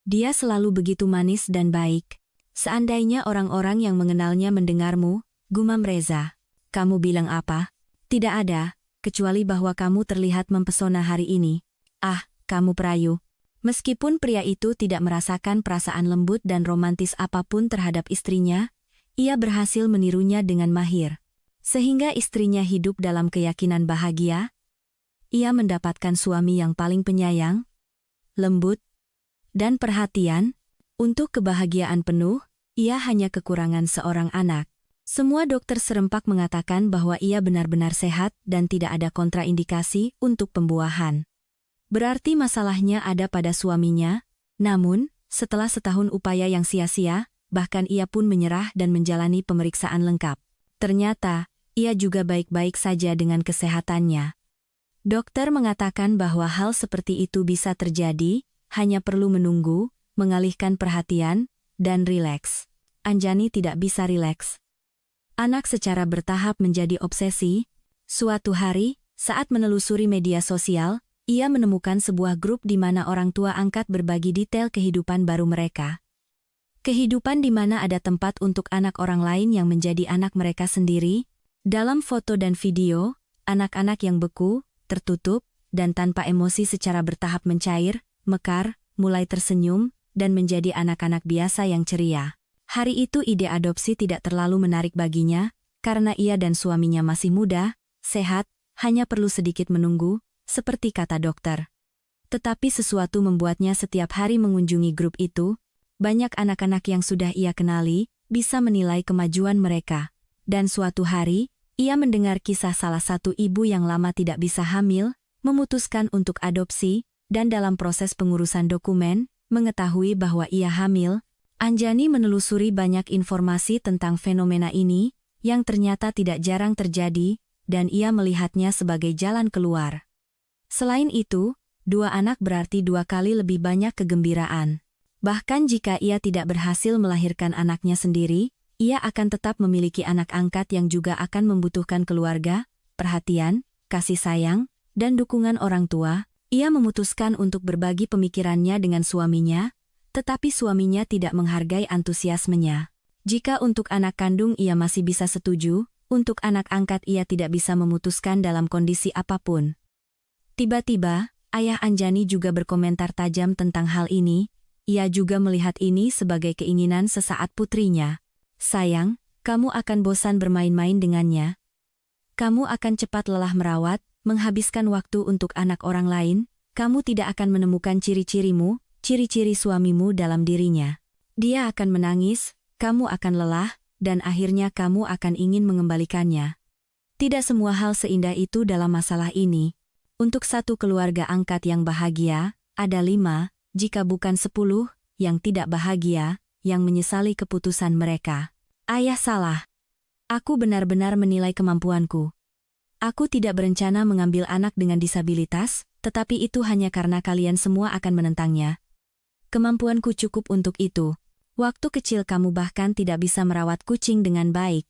Dia selalu begitu manis dan baik. Seandainya orang-orang yang mengenalnya mendengarmu, gumam Reza. Kamu bilang apa? Tidak ada, kecuali bahwa kamu terlihat mempesona hari ini. Ah, kamu perayu. Meskipun pria itu tidak merasakan perasaan lembut dan romantis apapun terhadap istrinya, ia berhasil menirunya dengan mahir. Sehingga istrinya hidup dalam keyakinan bahagia. Ia mendapatkan suami yang paling penyayang, lembut, dan perhatian. Untuk kebahagiaan penuh, ia hanya kekurangan seorang anak. Semua dokter serempak mengatakan bahwa ia benar-benar sehat dan tidak ada kontraindikasi untuk pembuahan. Berarti masalahnya ada pada suaminya, namun, setelah setahun upaya yang sia-sia, bahkan ia pun menyerah dan menjalani pemeriksaan lengkap. Ternyata, ia juga baik-baik saja dengan kesehatannya. Dokter mengatakan bahwa hal seperti itu bisa terjadi, hanya perlu menunggu, mengalihkan perhatian, dan rileks. Anjani tidak bisa rileks. Anak secara bertahap menjadi obsesi. Suatu hari, saat menelusuri media sosial, ia menemukan sebuah grup di mana orang tua angkat berbagi detail kehidupan baru mereka. Kehidupan di mana ada tempat untuk anak orang lain yang menjadi anak mereka sendiri. Dalam foto dan video, anak-anak yang beku, tertutup, dan tanpa emosi secara bertahap mencair, mekar, mulai tersenyum, dan menjadi anak-anak biasa yang ceria. Hari itu ide adopsi tidak terlalu menarik baginya, karena ia dan suaminya masih muda, sehat, hanya perlu sedikit menunggu, seperti kata dokter. Tetapi sesuatu membuatnya setiap hari mengunjungi grup itu. Banyak anak-anak yang sudah ia kenali, bisa menilai kemajuan mereka. Dan suatu hari, ia mendengar kisah salah satu ibu yang lama tidak bisa hamil, memutuskan untuk adopsi, dan dalam proses pengurusan dokumen, mengetahui bahwa ia hamil. Anjani menelusuri banyak informasi tentang fenomena ini, yang ternyata tidak jarang terjadi, dan ia melihatnya sebagai jalan keluar. Selain itu, dua anak berarti dua kali lebih banyak kegembiraan. Bahkan jika ia tidak berhasil melahirkan anaknya sendiri, ia akan tetap memiliki anak angkat yang juga akan membutuhkan keluarga, perhatian, kasih sayang, dan dukungan orang tua. Ia memutuskan untuk berbagi pemikirannya dengan suaminya, tetapi suaminya tidak menghargai antusiasmenya. Jika untuk anak kandung ia masih bisa setuju, untuk anak angkat ia tidak bisa memutuskan dalam kondisi apapun. Tiba-tiba, ayah Anjani juga berkomentar tajam tentang hal ini. Ia juga melihat ini sebagai keinginan sesaat putrinya. Sayang, kamu akan bosan bermain-main dengannya. Kamu akan cepat lelah merawat, menghabiskan waktu untuk anak orang lain. Kamu tidak akan menemukan ciri-cirimu, ciri-ciri suamimu dalam dirinya. Dia akan menangis, kamu akan lelah, dan akhirnya kamu akan ingin mengembalikannya. Tidak semua hal seindah itu dalam masalah ini. Untuk satu keluarga angkat yang bahagia, ada 5, jika bukan 10, yang tidak bahagia, yang menyesali keputusan mereka. Ayah salah. Aku benar-benar menilai kemampuanku. Aku tidak berencana mengambil anak dengan disabilitas, tetapi itu hanya karena kalian semua akan menentangnya. Kemampuanku cukup untuk itu. Waktu kecil kamu bahkan tidak bisa merawat kucing dengan baik.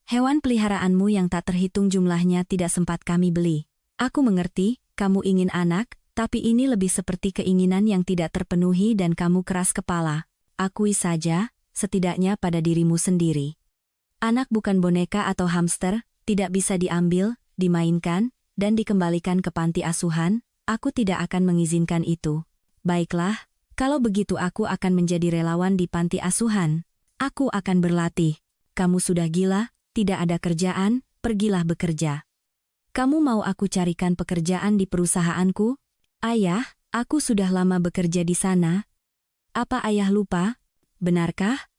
Hewan peliharaanmu yang tak terhitung jumlahnya tidak sempat kami beli. Aku mengerti, kamu ingin anak, tapi ini lebih seperti keinginan yang tidak terpenuhi dan kamu keras kepala. Akui saja, setidaknya pada dirimu sendiri. Anak bukan boneka atau hamster, tidak bisa diambil, dimainkan, dan dikembalikan ke panti asuhan. Aku tidak akan mengizinkan itu. Baiklah, kalau begitu aku akan menjadi relawan di panti asuhan. Aku akan berlatih. Kamu sudah gila, tidak ada kerjaan, pergilah bekerja. Kamu mau aku carikan pekerjaan di perusahaanku? Ayah, aku sudah lama bekerja di sana. Apa ayah lupa? Benarkah?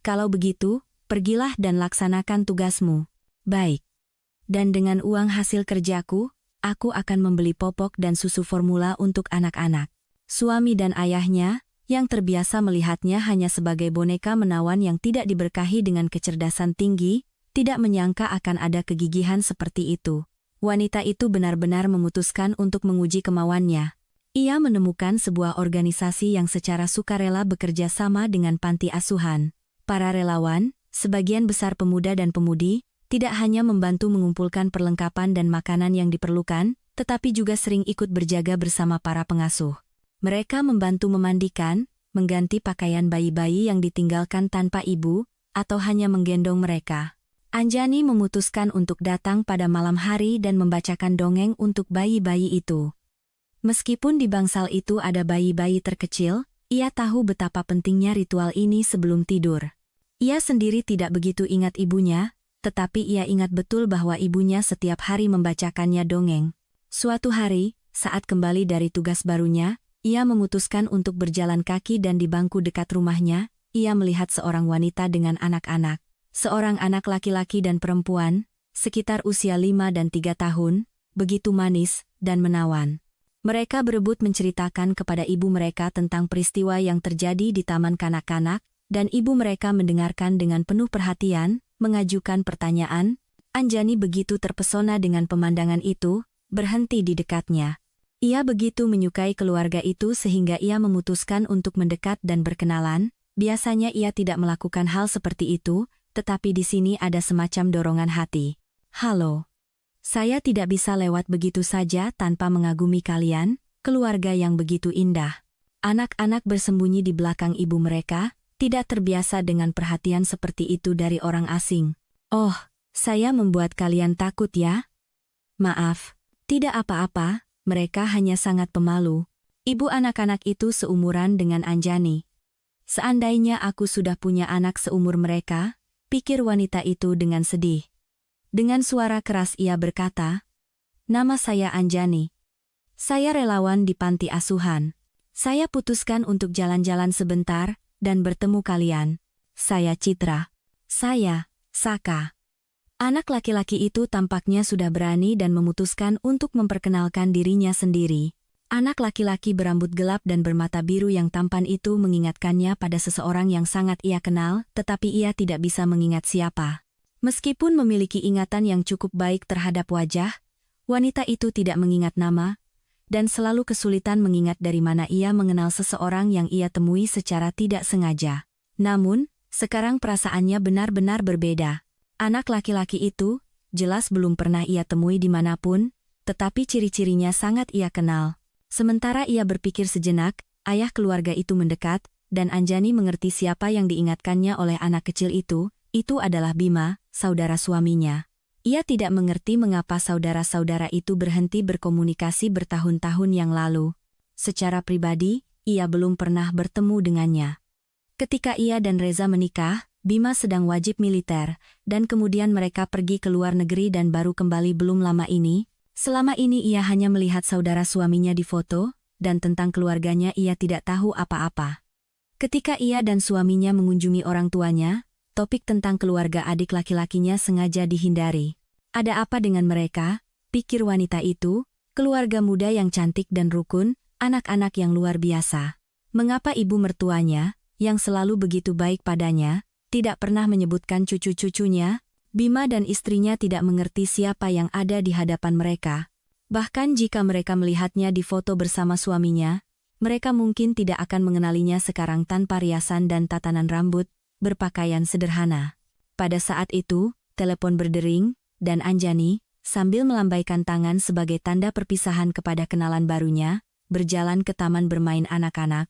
Kalau begitu, pergilah dan laksanakan tugasmu. Baik. Dan dengan uang hasil kerjaku, aku akan membeli popok dan susu formula untuk anak-anak. Suami dan ayahnya, yang terbiasa melihatnya hanya sebagai boneka menawan yang tidak diberkahi dengan kecerdasan tinggi, tidak menyangka akan ada kegigihan seperti itu. Wanita itu benar-benar memutuskan untuk menguji kemauannya. Ia menemukan sebuah organisasi yang secara sukarela bekerja sama dengan panti asuhan. Para relawan, sebagian besar pemuda dan pemudi, tidak hanya membantu mengumpulkan perlengkapan dan makanan yang diperlukan, tetapi juga sering ikut berjaga bersama para pengasuh. Mereka membantu memandikan, mengganti pakaian bayi-bayi yang ditinggalkan tanpa ibu, atau hanya menggendong mereka. Anjani memutuskan untuk datang pada malam hari dan membacakan dongeng untuk bayi-bayi itu. Meskipun di bangsal itu ada bayi-bayi terkecil, ia tahu betapa pentingnya ritual ini sebelum tidur. Ia sendiri tidak begitu ingat ibunya, tetapi ia ingat betul bahwa ibunya setiap hari membacakannya dongeng. Suatu hari, saat kembali dari tugas barunya, ia memutuskan untuk berjalan kaki dan di bangku dekat rumahnya, ia melihat seorang wanita dengan anak-anak. Seorang anak laki-laki dan perempuan, sekitar usia 5 dan 3 tahun, begitu manis dan menawan. Mereka berebut menceritakan kepada ibu mereka tentang peristiwa yang terjadi di taman kanak-kanak, dan ibu mereka mendengarkan dengan penuh perhatian, mengajukan pertanyaan. Anjani begitu terpesona dengan pemandangan itu, berhenti di dekatnya. Ia begitu menyukai keluarga itu sehingga ia memutuskan untuk mendekat dan berkenalan. Biasanya ia tidak melakukan hal seperti itu, tetapi di sini ada semacam dorongan hati. Halo. Saya tidak bisa lewat begitu saja tanpa mengagumi kalian, keluarga yang begitu indah. Anak-anak bersembunyi di belakang ibu mereka, tidak terbiasa dengan perhatian seperti itu dari orang asing. Oh, saya membuat kalian takut ya? Maaf, tidak apa-apa, mereka hanya sangat pemalu. Ibu anak-anak itu seumuran dengan Anjani. Seandainya aku sudah punya anak seumur mereka, pikir wanita itu dengan sedih. Dengan suara keras ia berkata, "Nama saya Anjani. Saya relawan di panti asuhan. Saya putuskan untuk jalan-jalan sebentar dan bertemu kalian. Saya Citra. Saya, Saka." Anak laki-laki itu tampaknya sudah berani dan memutuskan untuk memperkenalkan dirinya sendiri. Anak laki-laki berambut gelap dan bermata biru yang tampan itu mengingatkannya pada seseorang yang sangat ia kenal, tetapi ia tidak bisa mengingat siapa. Meskipun memiliki ingatan yang cukup baik terhadap wajah, wanita itu tidak mengingat nama, dan selalu kesulitan mengingat dari mana ia mengenal seseorang yang ia temui secara tidak sengaja. Namun, sekarang perasaannya benar-benar berbeda. Anak laki-laki itu, jelas belum pernah ia temui dimanapun, tetapi ciri-cirinya sangat ia kenal. Sementara ia berpikir sejenak, ayah keluarga itu mendekat, dan Anjani mengerti siapa yang diingatkannya oleh anak kecil itu adalah Bima, saudara suaminya. Ia tidak mengerti mengapa saudara-saudara itu berhenti berkomunikasi bertahun-tahun yang lalu. Secara pribadi, ia belum pernah bertemu dengannya. Ketika ia dan Reza menikah, Bima sedang wajib militer, dan kemudian mereka pergi ke luar negeri dan baru kembali belum lama ini. Selama ini ia hanya melihat saudara suaminya di foto, dan tentang keluarganya ia tidak tahu apa-apa. Ketika ia dan suaminya mengunjungi orang tuanya, topik tentang keluarga adik laki-lakinya sengaja dihindari. Ada apa dengan mereka? Pikir wanita itu, keluarga muda yang cantik dan rukun, anak-anak yang luar biasa. Mengapa ibu mertuanya, yang selalu begitu baik padanya, tidak pernah menyebutkan cucu-cucunya? Bima dan istrinya tidak mengerti siapa yang ada di hadapan mereka. Bahkan jika mereka melihatnya di foto bersama suaminya, mereka mungkin tidak akan mengenalinya sekarang tanpa riasan dan tatanan rambut, berpakaian sederhana. Pada saat itu, telepon berdering, dan Anjani, sambil melambaikan tangan sebagai tanda perpisahan kepada kenalan barunya, berjalan ke taman bermain anak-anak.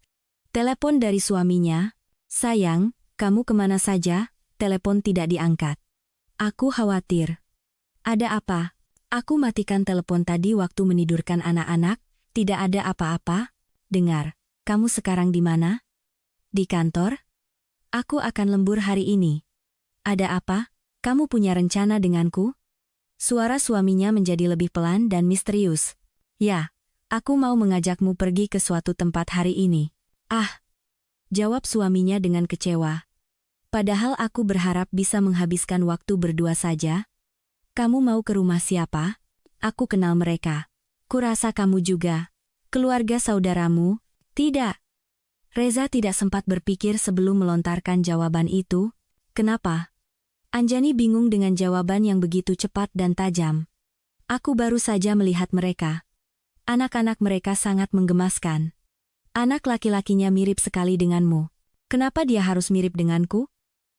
Telepon dari suaminya, "Sayang, kamu kemana saja?" Telepon tidak diangkat. "Aku khawatir." "Ada apa?" "Aku matikan telepon tadi waktu menidurkan anak-anak, tidak ada apa-apa." "Dengar, kamu sekarang di mana?" "Di kantor." "Aku akan lembur hari ini." "Ada apa? Kamu punya rencana denganku?" Suara suaminya menjadi lebih pelan dan misterius. "Ya, aku mau mengajakmu pergi ke suatu tempat hari ini." "Ah," jawab suaminya dengan kecewa. "Padahal aku berharap bisa menghabiskan waktu berdua saja." "Kamu mau ke rumah siapa?" "Aku kenal mereka." "Kurasa kamu juga. Keluarga saudaramu?" "Tidak." Reza tidak sempat berpikir sebelum melontarkan jawaban itu. "Kenapa?" Anjani bingung dengan jawaban yang begitu cepat dan tajam. Aku baru saja melihat mereka. Anak-anak mereka sangat menggemaskan. Anak laki-lakinya mirip sekali denganmu. Kenapa dia harus mirip denganku?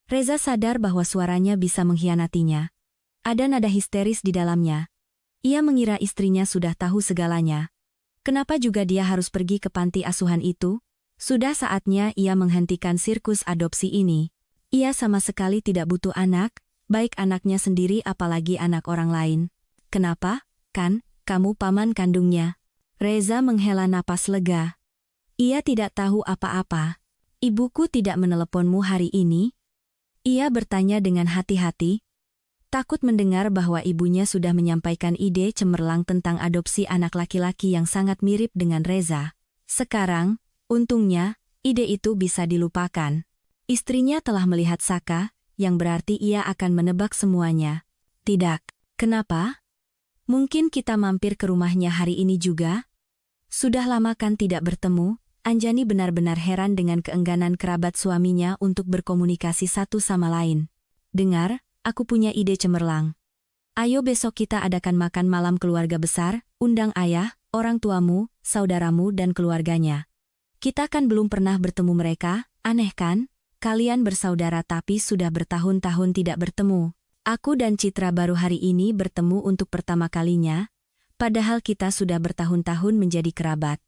Reza sadar bahwa suaranya bisa mengkhianatinya. Ada nada histeris di dalamnya. Ia mengira istrinya sudah tahu segalanya. Kenapa juga dia harus pergi ke panti asuhan itu? Sudah saatnya ia menghentikan sirkus adopsi ini. Ia sama sekali tidak butuh anak, baik anaknya sendiri apalagi anak orang lain. Kenapa? Kan, kamu paman kandungnya. Reza menghela napas lega. Ia tidak tahu apa-apa. Ibuku tidak meneleponmu hari ini? Ia bertanya dengan hati-hati. Takut mendengar bahwa ibunya sudah menyampaikan ide cemerlang tentang adopsi anak laki-laki yang sangat mirip dengan Reza. Sekarang, untungnya, ide itu bisa dilupakan. Istrinya telah melihat Saka, yang berarti ia akan menebak semuanya. Tidak. Kenapa? Mungkin kita mampir ke rumahnya hari ini juga? Sudah lama kan tidak bertemu. Anjani benar-benar heran dengan keengganan kerabat suaminya untuk berkomunikasi satu sama lain. Dengar, aku punya ide cemerlang. Ayo besok kita adakan makan malam keluarga besar, undang ayah, orang tuamu, saudaramu dan keluarganya. Kita kan belum pernah bertemu mereka, aneh kan? Kalian bersaudara tapi sudah bertahun-tahun tidak bertemu. Aku dan Citra baru hari ini bertemu untuk pertama kalinya, padahal kita sudah bertahun-tahun menjadi kerabat.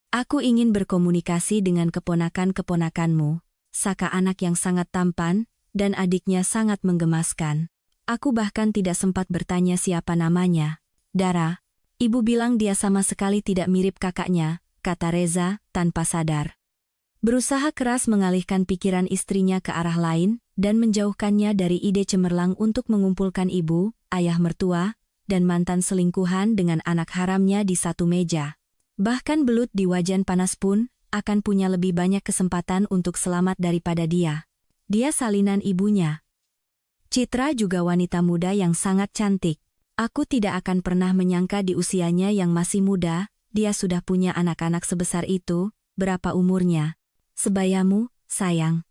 Aku ingin berkomunikasi dengan keponakan-keponakanmu, Saka anak yang sangat tampan, dan adiknya sangat menggemaskan. Aku bahkan tidak sempat bertanya siapa namanya. Dara, ibu bilang dia sama sekali tidak mirip kakaknya, kata Reza, tanpa sadar. Berusaha keras mengalihkan pikiran istrinya ke arah lain, dan menjauhkannya dari ide cemerlang untuk mengumpulkan ibu, ayah mertua, dan mantan selingkuhan dengan anak haramnya di satu meja. Bahkan belut di wajan panas pun, akan punya lebih banyak kesempatan untuk selamat daripada dia. Dia salinan ibunya. Citra juga wanita muda yang sangat cantik. Aku tidak akan pernah menyangka di usianya yang masih muda, dia sudah punya anak-anak sebesar itu. Berapa umurnya? Sebayamu, sayang.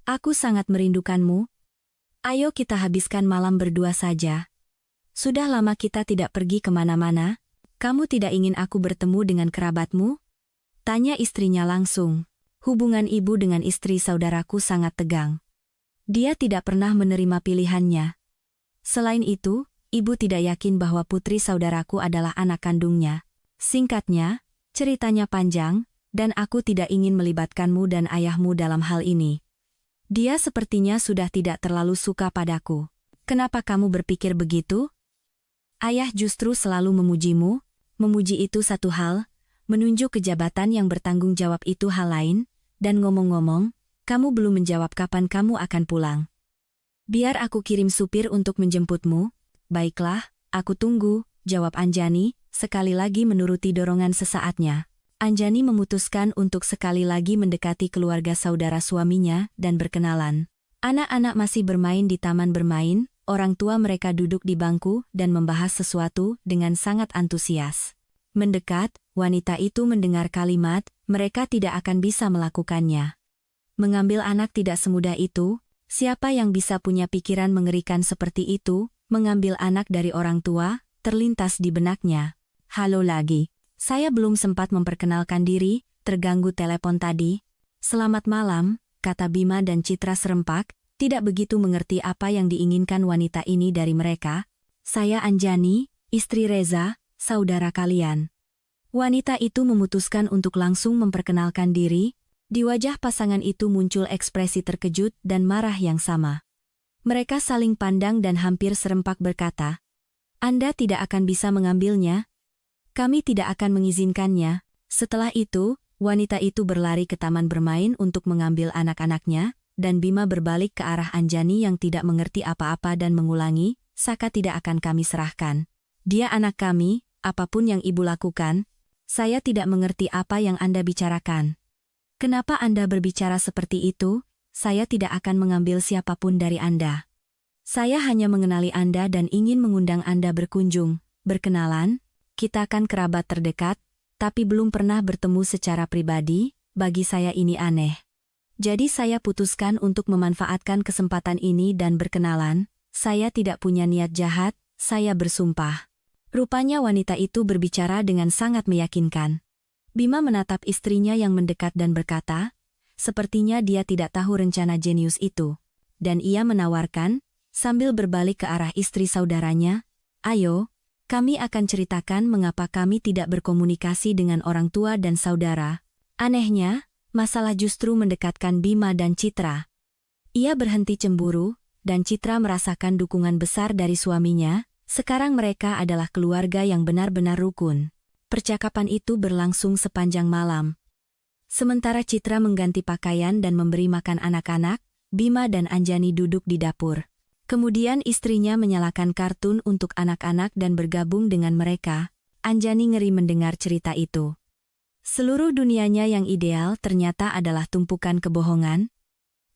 Aku sangat merindukanmu. Ayo kita habiskan malam berdua saja. Sudah lama kita tidak pergi kemana-mana. Kamu tidak ingin aku bertemu dengan kerabatmu? Tanya istrinya langsung. Hubungan ibu dengan istri saudaraku sangat tegang. Dia tidak pernah menerima pilihannya. Selain itu, ibu tidak yakin bahwa putri saudaraku adalah anak kandungnya. Singkatnya, ceritanya panjang, dan aku tidak ingin melibatkanmu dan ayahmu dalam hal ini. Dia sepertinya sudah tidak terlalu suka padaku. Kenapa kamu berpikir begitu? Ayah justru selalu memujimu. Memuji itu satu hal, menunjuk kejabatan yang bertanggung jawab itu hal lain, dan ngomong-ngomong, kamu belum menjawab kapan kamu akan pulang. Biar aku kirim supir untuk menjemputmu. Baiklah, aku tunggu, jawab Anjani, sekali lagi menuruti dorongan sesaatnya. Anjani memutuskan untuk sekali lagi mendekati keluarga saudara suaminya dan berkenalan. Anak-anak masih bermain di taman bermain, orang tua mereka duduk di bangku dan membahas sesuatu dengan sangat antusias. Mendekat, wanita itu mendengar kalimat, mereka tidak akan bisa melakukannya. Mengambil anak tidak semudah itu, siapa yang bisa punya pikiran mengerikan seperti itu, mengambil anak dari orang tua, terlintas di benaknya. Halo lagi. Saya belum sempat memperkenalkan diri, terganggu telepon tadi. Selamat malam, kata Bima dan Citra serempak, tidak begitu mengerti apa yang diinginkan wanita ini dari mereka. Saya Anjani, istri Reza, saudara kalian. Wanita itu memutuskan untuk langsung memperkenalkan diri. Di wajah pasangan itu muncul ekspresi terkejut dan marah yang sama. Mereka saling pandang dan hampir serempak berkata, Anda tidak akan bisa mengambilnya. Kami tidak akan mengizinkannya. Setelah itu, wanita itu berlari ke taman bermain untuk mengambil anak-anaknya, dan Bima berbalik ke arah Anjani yang tidak mengerti apa-apa dan mengulangi, Saka tidak akan kami serahkan. Dia anak kami, apapun yang ibu lakukan, saya tidak mengerti apa yang Anda bicarakan. Kenapa Anda berbicara seperti itu? Saya tidak akan mengambil siapapun dari Anda. Saya hanya mengenali Anda dan ingin mengundang Anda berkunjung, berkenalan. Kita kan kerabat terdekat, tapi belum pernah bertemu secara pribadi, bagi saya ini aneh. Jadi saya putuskan untuk memanfaatkan kesempatan ini dan berkenalan. Saya tidak punya niat jahat, saya bersumpah. Rupanya wanita itu berbicara dengan sangat meyakinkan. Bima menatap istrinya yang mendekat dan berkata, sepertinya dia tidak tahu rencana jenius itu. Dan ia menawarkan, sambil berbalik ke arah istri saudaranya, ayo, kami akan ceritakan mengapa kami tidak berkomunikasi dengan orang tua dan saudara. Anehnya, masalah justru mendekatkan Bima dan Citra. Ia berhenti cemburu, dan Citra merasakan dukungan besar dari suaminya. Sekarang mereka adalah keluarga yang benar-benar rukun. Percakapan itu berlangsung sepanjang malam. Sementara Citra mengganti pakaian dan memberi makan anak-anak, Bima dan Anjani duduk di dapur. Kemudian istrinya menyalakan kartun untuk anak-anak dan bergabung dengan mereka. Anjani ngeri mendengar cerita itu. Seluruh dunianya yang ideal ternyata adalah tumpukan kebohongan.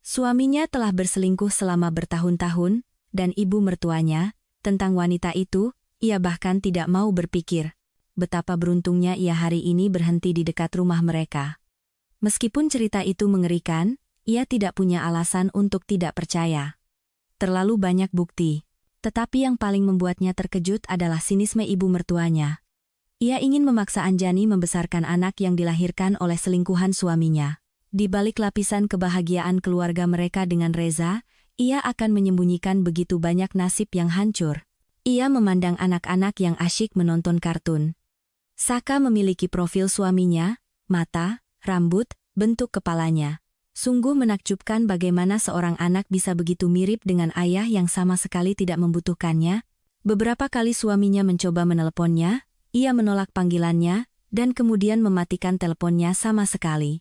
Suaminya telah berselingkuh selama bertahun-tahun, dan ibu mertuanya, tentang wanita itu, ia bahkan tidak mau berpikir. Betapa beruntungnya ia hari ini berhenti di dekat rumah mereka. Meskipun cerita itu mengerikan, ia tidak punya alasan untuk tidak percaya. Terlalu banyak bukti. Tetapi yang paling membuatnya terkejut adalah sinisme ibu mertuanya. Ia ingin memaksa Anjani membesarkan anak yang dilahirkan oleh selingkuhan suaminya. Di balik lapisan kebahagiaan keluarga mereka dengan Reza, ia akan menyembunyikan begitu banyak nasib yang hancur. Ia memandang anak-anak yang asyik menonton kartun. Saka memiliki profil suaminya, mata, rambut, bentuk kepalanya. Sungguh menakjubkan bagaimana seorang anak bisa begitu mirip dengan ayah yang sama sekali tidak membutuhkannya. Beberapa kali suaminya mencoba meneleponnya, ia menolak panggilannya, dan kemudian mematikan teleponnya sama sekali.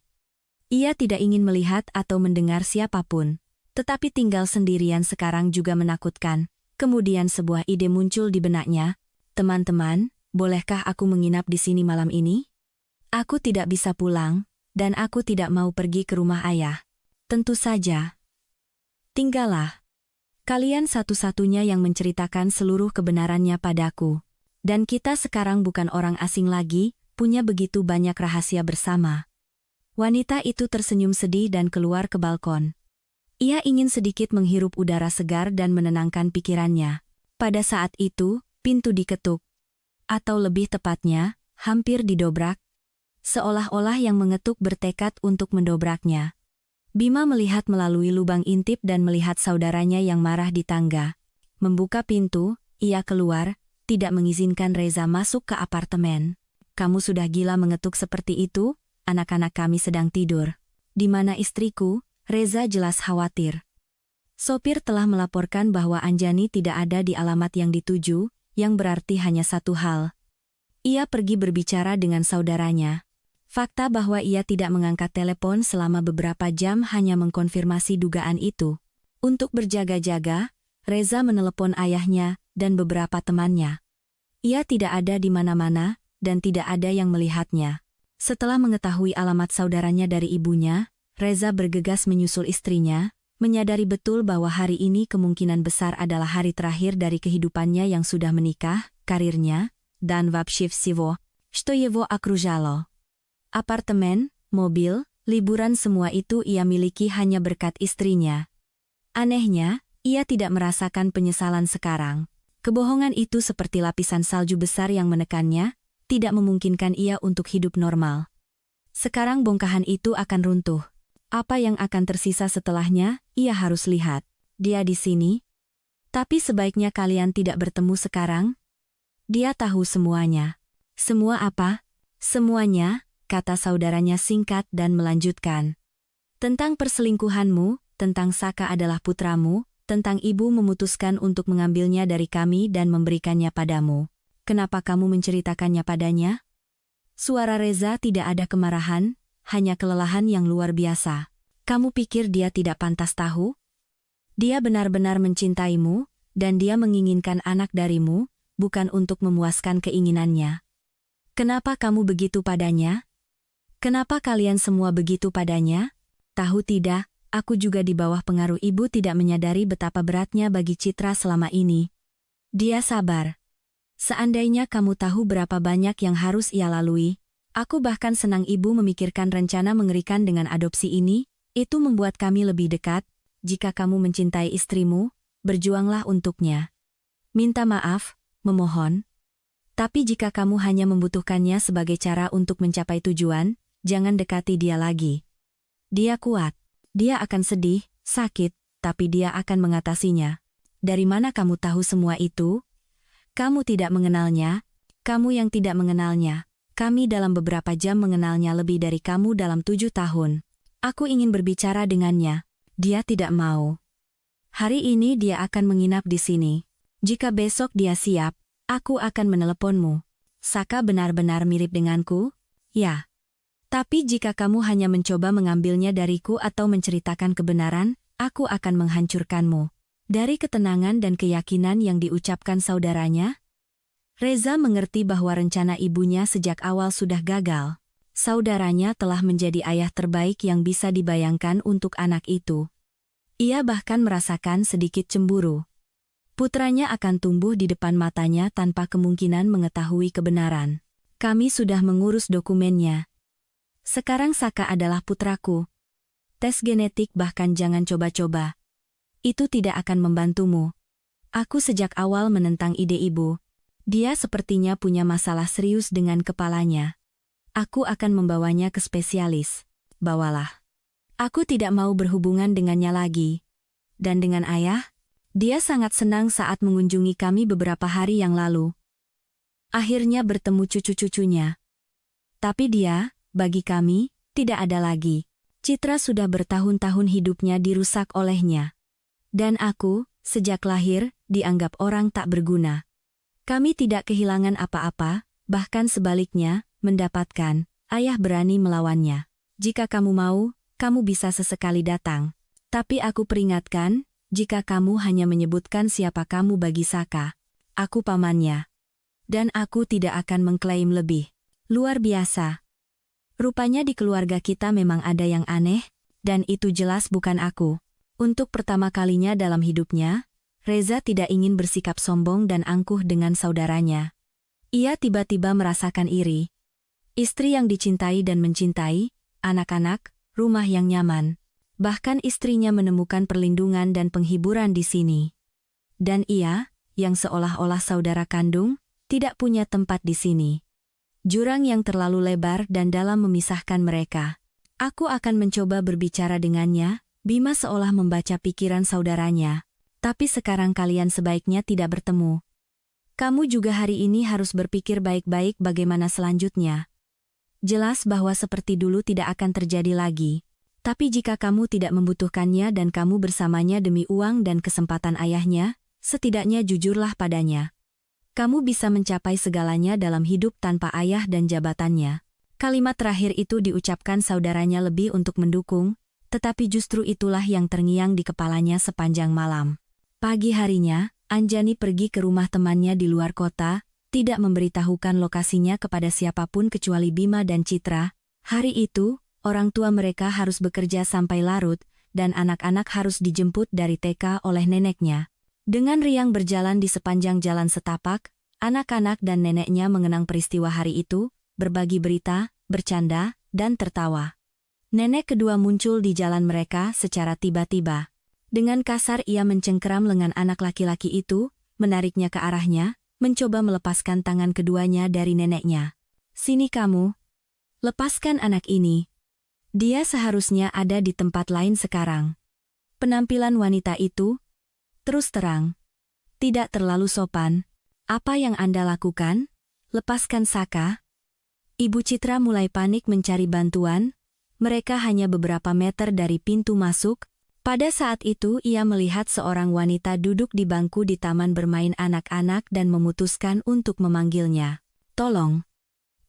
Ia tidak ingin melihat atau mendengar siapapun. Tetapi tinggal sendirian sekarang juga menakutkan. Kemudian sebuah ide muncul di benaknya. Teman-teman, bolehkah aku menginap di sini malam ini? Aku tidak bisa pulang, dan aku tidak mau pergi ke rumah ayah. Tentu saja. Tinggallah. Kalian satu-satunya yang menceritakan seluruh kebenarannya padaku. Dan kita sekarang bukan orang asing lagi, punya begitu banyak rahasia bersama. Wanita itu tersenyum sedih dan keluar ke balkon. Ia ingin sedikit menghirup udara segar dan menenangkan pikirannya. Pada saat itu, pintu diketuk. Atau lebih tepatnya, hampir didobrak. Seolah-olah yang mengetuk bertekad untuk mendobraknya. Bima melihat melalui lubang intip dan melihat saudaranya yang marah di tangga. Membuka pintu, ia keluar, tidak mengizinkan Reza masuk ke apartemen. Kamu sudah gila mengetuk seperti itu? Anak-anak kami sedang tidur. Di mana istriku? Reza jelas khawatir. Sopir telah melaporkan bahwa Anjani tidak ada di alamat yang dituju, yang berarti hanya satu hal. Ia pergi berbicara dengan saudaranya. Fakta bahwa ia tidak mengangkat telepon selama beberapa jam hanya mengkonfirmasi dugaan itu. Untuk berjaga-jaga, Reza menelepon ayahnya dan beberapa temannya. Ia tidak ada di mana-mana, dan tidak ada yang melihatnya. Setelah mengetahui alamat saudaranya dari ibunya, Reza bergegas menyusul istrinya, menyadari betul bahwa hari ini kemungkinan besar adalah hari terakhir dari kehidupannya yang sudah menikah, karirnya, dan vapshiv sivo, shtoyevo akrujalo. Apartemen, mobil, liburan semua itu ia miliki hanya berkat istrinya. Anehnya, ia tidak merasakan penyesalan sekarang. Kebohongan itu seperti lapisan salju besar yang menekannya, tidak memungkinkan ia untuk hidup normal. Sekarang bongkahan itu akan runtuh. Apa yang akan tersisa setelahnya, ia harus lihat. Dia di sini. Tapi sebaiknya kalian tidak bertemu sekarang. Dia tahu semuanya. Semua apa? Semuanya, kata saudaranya singkat dan melanjutkan. Tentang perselingkuhanmu, tentang Saka adalah putramu, tentang ibu memutuskan untuk mengambilnya dari kami dan memberikannya padamu. Kenapa kamu menceritakannya padanya? Suara Reza tidak ada kemarahan, hanya kelelahan yang luar biasa. Kamu pikir dia tidak pantas tahu? Dia benar-benar mencintaimu, dan dia menginginkan anak darimu, bukan untuk memuaskan keinginannya. Kenapa kamu begitu padanya? Kenapa kalian semua begitu padanya? Tahu tidak, aku juga di bawah pengaruh ibu tidak menyadari betapa beratnya bagi Citra selama ini. Dia sabar. Seandainya kamu tahu berapa banyak yang harus ia lalui, aku bahkan senang ibu memikirkan rencana mengerikan dengan adopsi ini, itu membuat kami lebih dekat. Jika kamu mencintai istrimu, berjuanglah untuknya. Minta maaf, memohon. Tapi jika kamu hanya membutuhkannya sebagai cara untuk mencapai tujuan, jangan dekati dia lagi. Dia kuat. Dia akan sedih, sakit, tapi dia akan mengatasinya. Dari mana kamu tahu semua itu? Kamu tidak mengenalnya. Kamu yang tidak mengenalnya. Kami dalam beberapa jam mengenalnya lebih dari kamu dalam 7 tahun. Aku ingin berbicara dengannya. Dia tidak mau. Hari ini dia akan menginap di sini. Jika besok dia siap, aku akan meneleponmu. Saka benar-benar mirip denganku? Ya. Tapi jika kamu hanya mencoba mengambilnya dariku atau menceritakan kebenaran, aku akan menghancurkanmu. Dari ketenangan dan keyakinan yang diucapkan saudaranya, Reza mengerti bahwa rencana ibunya sejak awal sudah gagal. Saudaranya telah menjadi ayah terbaik yang bisa dibayangkan untuk anak itu. Ia bahkan merasakan sedikit cemburu. Putranya akan tumbuh di depan matanya tanpa kemungkinan mengetahui kebenaran. Kami sudah mengurus dokumennya. Sekarang Saka adalah putraku. Tes genetik bahkan jangan coba-coba. Itu tidak akan membantumu. Aku sejak awal menentang ide ibu. Dia sepertinya punya masalah serius dengan kepalanya. Aku akan membawanya ke spesialis. Bawalah. Aku tidak mau berhubungan dengannya lagi. Dan dengan ayah, dia sangat senang saat mengunjungi kami beberapa hari yang lalu. Akhirnya bertemu cucu-cucunya. Tapi dia, bagi kami, tidak ada lagi. Citra sudah bertahun-tahun hidupnya dirusak olehnya. Dan aku, sejak lahir, dianggap orang tak berguna. Kami tidak kehilangan apa-apa, bahkan sebaliknya, mendapatkan, ayah berani melawannya. Jika kamu mau, kamu bisa sesekali datang. Tapi aku peringatkan, jika kamu hanya menyebutkan siapa kamu bagi Saka, aku pamannya. Dan aku tidak akan mengklaim lebih. Luar biasa. Rupanya di keluarga kita memang ada yang aneh, dan itu jelas bukan aku. Untuk pertama kalinya dalam hidupnya, Reza tidak ingin bersikap sombong dan angkuh dengan saudaranya. Ia tiba-tiba merasakan iri. Istri yang dicintai dan mencintai, anak-anak, rumah yang nyaman. Bahkan istrinya menemukan perlindungan dan penghiburan di sini. Dan ia, yang seolah-olah saudara kandung, tidak punya tempat di sini. Jurang yang terlalu lebar dan dalam memisahkan mereka. Aku akan mencoba berbicara dengannya, Bima seolah membaca pikiran saudaranya. Tapi sekarang kalian sebaiknya tidak bertemu. Kamu juga hari ini harus berpikir baik-baik bagaimana selanjutnya. Jelas bahwa seperti dulu tidak akan terjadi lagi. Tapi jika kamu tidak membutuhkannya dan kamu bersamanya demi uang dan kesempatan ayahnya, setidaknya jujurlah padanya. Kamu bisa mencapai segalanya dalam hidup tanpa ayah dan jabatannya. Kalimat terakhir itu diucapkan saudaranya lebih untuk mendukung, tetapi justru itulah yang terngiang di kepalanya sepanjang malam. Pagi harinya, Anjani pergi ke rumah temannya di luar kota, tidak memberitahukan lokasinya kepada siapapun kecuali Bima dan Citra. Hari itu, orang tua mereka harus bekerja sampai larut, dan anak-anak harus dijemput dari TK oleh neneknya. Dengan riang berjalan di sepanjang jalan setapak, anak-anak dan neneknya mengenang peristiwa hari itu, berbagi berita, bercanda, dan tertawa. Nenek kedua muncul di jalan mereka secara tiba-tiba. Dengan kasar ia mencengkeram lengan anak laki-laki itu, menariknya ke arahnya, mencoba melepaskan tangan keduanya dari neneknya. Sini kamu. Lepaskan anak ini. Dia seharusnya ada di tempat lain sekarang. Penampilan wanita itu, terus terang, tidak terlalu sopan. Apa yang Anda lakukan? Lepaskan Saka. Ibu Citra mulai panik mencari bantuan. Mereka hanya beberapa meter dari pintu masuk. Pada saat itu ia melihat seorang wanita duduk di bangku di taman bermain anak-anak dan memutuskan untuk memanggilnya. Tolong.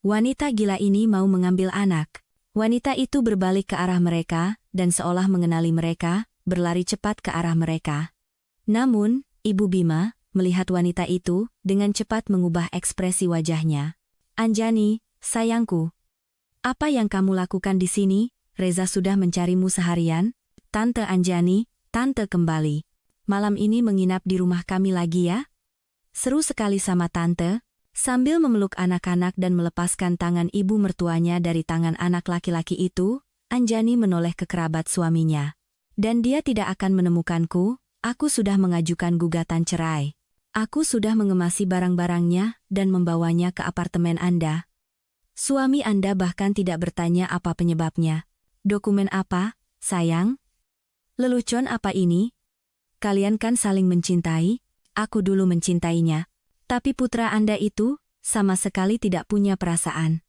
Wanita gila ini mau mengambil anak. Wanita itu berbalik ke arah mereka, dan seolah mengenali mereka, berlari cepat ke arah mereka. Namun, Ibu Bima, melihat wanita itu, dengan cepat mengubah ekspresi wajahnya. Anjani, sayangku. Apa yang kamu lakukan di sini? Reza sudah mencarimu seharian. Tante Anjani, Tante kembali. Malam ini menginap di rumah kami lagi ya? Seru sekali sama Tante. Sambil memeluk anak-anak dan melepaskan tangan ibu mertuanya dari tangan anak laki-laki itu, Anjani menoleh ke kerabat suaminya. Dan dia tidak akan menemukanku, aku sudah mengajukan gugatan cerai. Aku sudah mengemasi barang-barangnya dan membawanya ke apartemen Anda. Suami Anda bahkan tidak bertanya apa penyebabnya. Dokumen apa, sayang? Lelucon apa ini? Kalian kan saling mencintai, aku dulu mencintainya. Tapi putra Anda itu sama sekali tidak punya perasaan.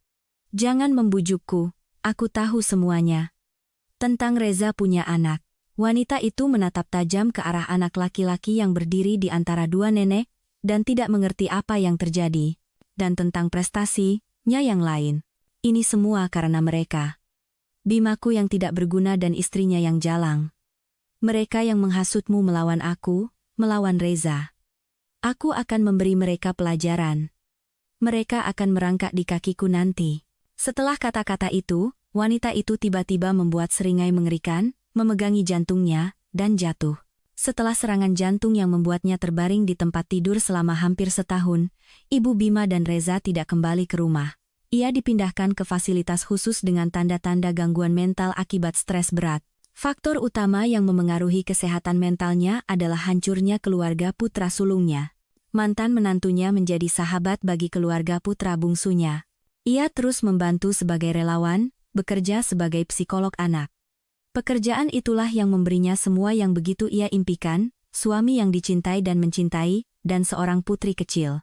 Jangan membujukku, aku tahu semuanya. Tentang Reza punya anak. Wanita itu menatap tajam ke arah anak laki-laki yang berdiri di antara dua nenek, dan tidak mengerti apa yang terjadi. Dan tentang prestasinya yang lain. Ini semua karena mereka. Bimaku yang tidak berguna dan istrinya yang jalang. Mereka yang menghasutmu melawan aku, melawan Reza. Aku akan memberi mereka pelajaran. Mereka akan merangkak di kakiku nanti. Setelah kata-kata itu, wanita itu tiba-tiba membuat seringai mengerikan, memegangi jantungnya, dan jatuh. Setelah serangan jantung yang membuatnya terbaring di tempat tidur selama hampir setahun, Ibu Bima dan Reza tidak kembali ke rumah. Ia dipindahkan ke fasilitas khusus dengan tanda-tanda gangguan mental akibat stres berat. Faktor utama yang memengaruhi kesehatan mentalnya adalah hancurnya keluarga putra sulungnya. Mantan menantunya menjadi sahabat bagi keluarga putra bungsunya. Ia terus membantu sebagai relawan, bekerja sebagai psikolog anak. Pekerjaan itulah yang memberinya semua yang begitu ia impikan, suami yang dicintai dan mencintai, dan seorang putri kecil.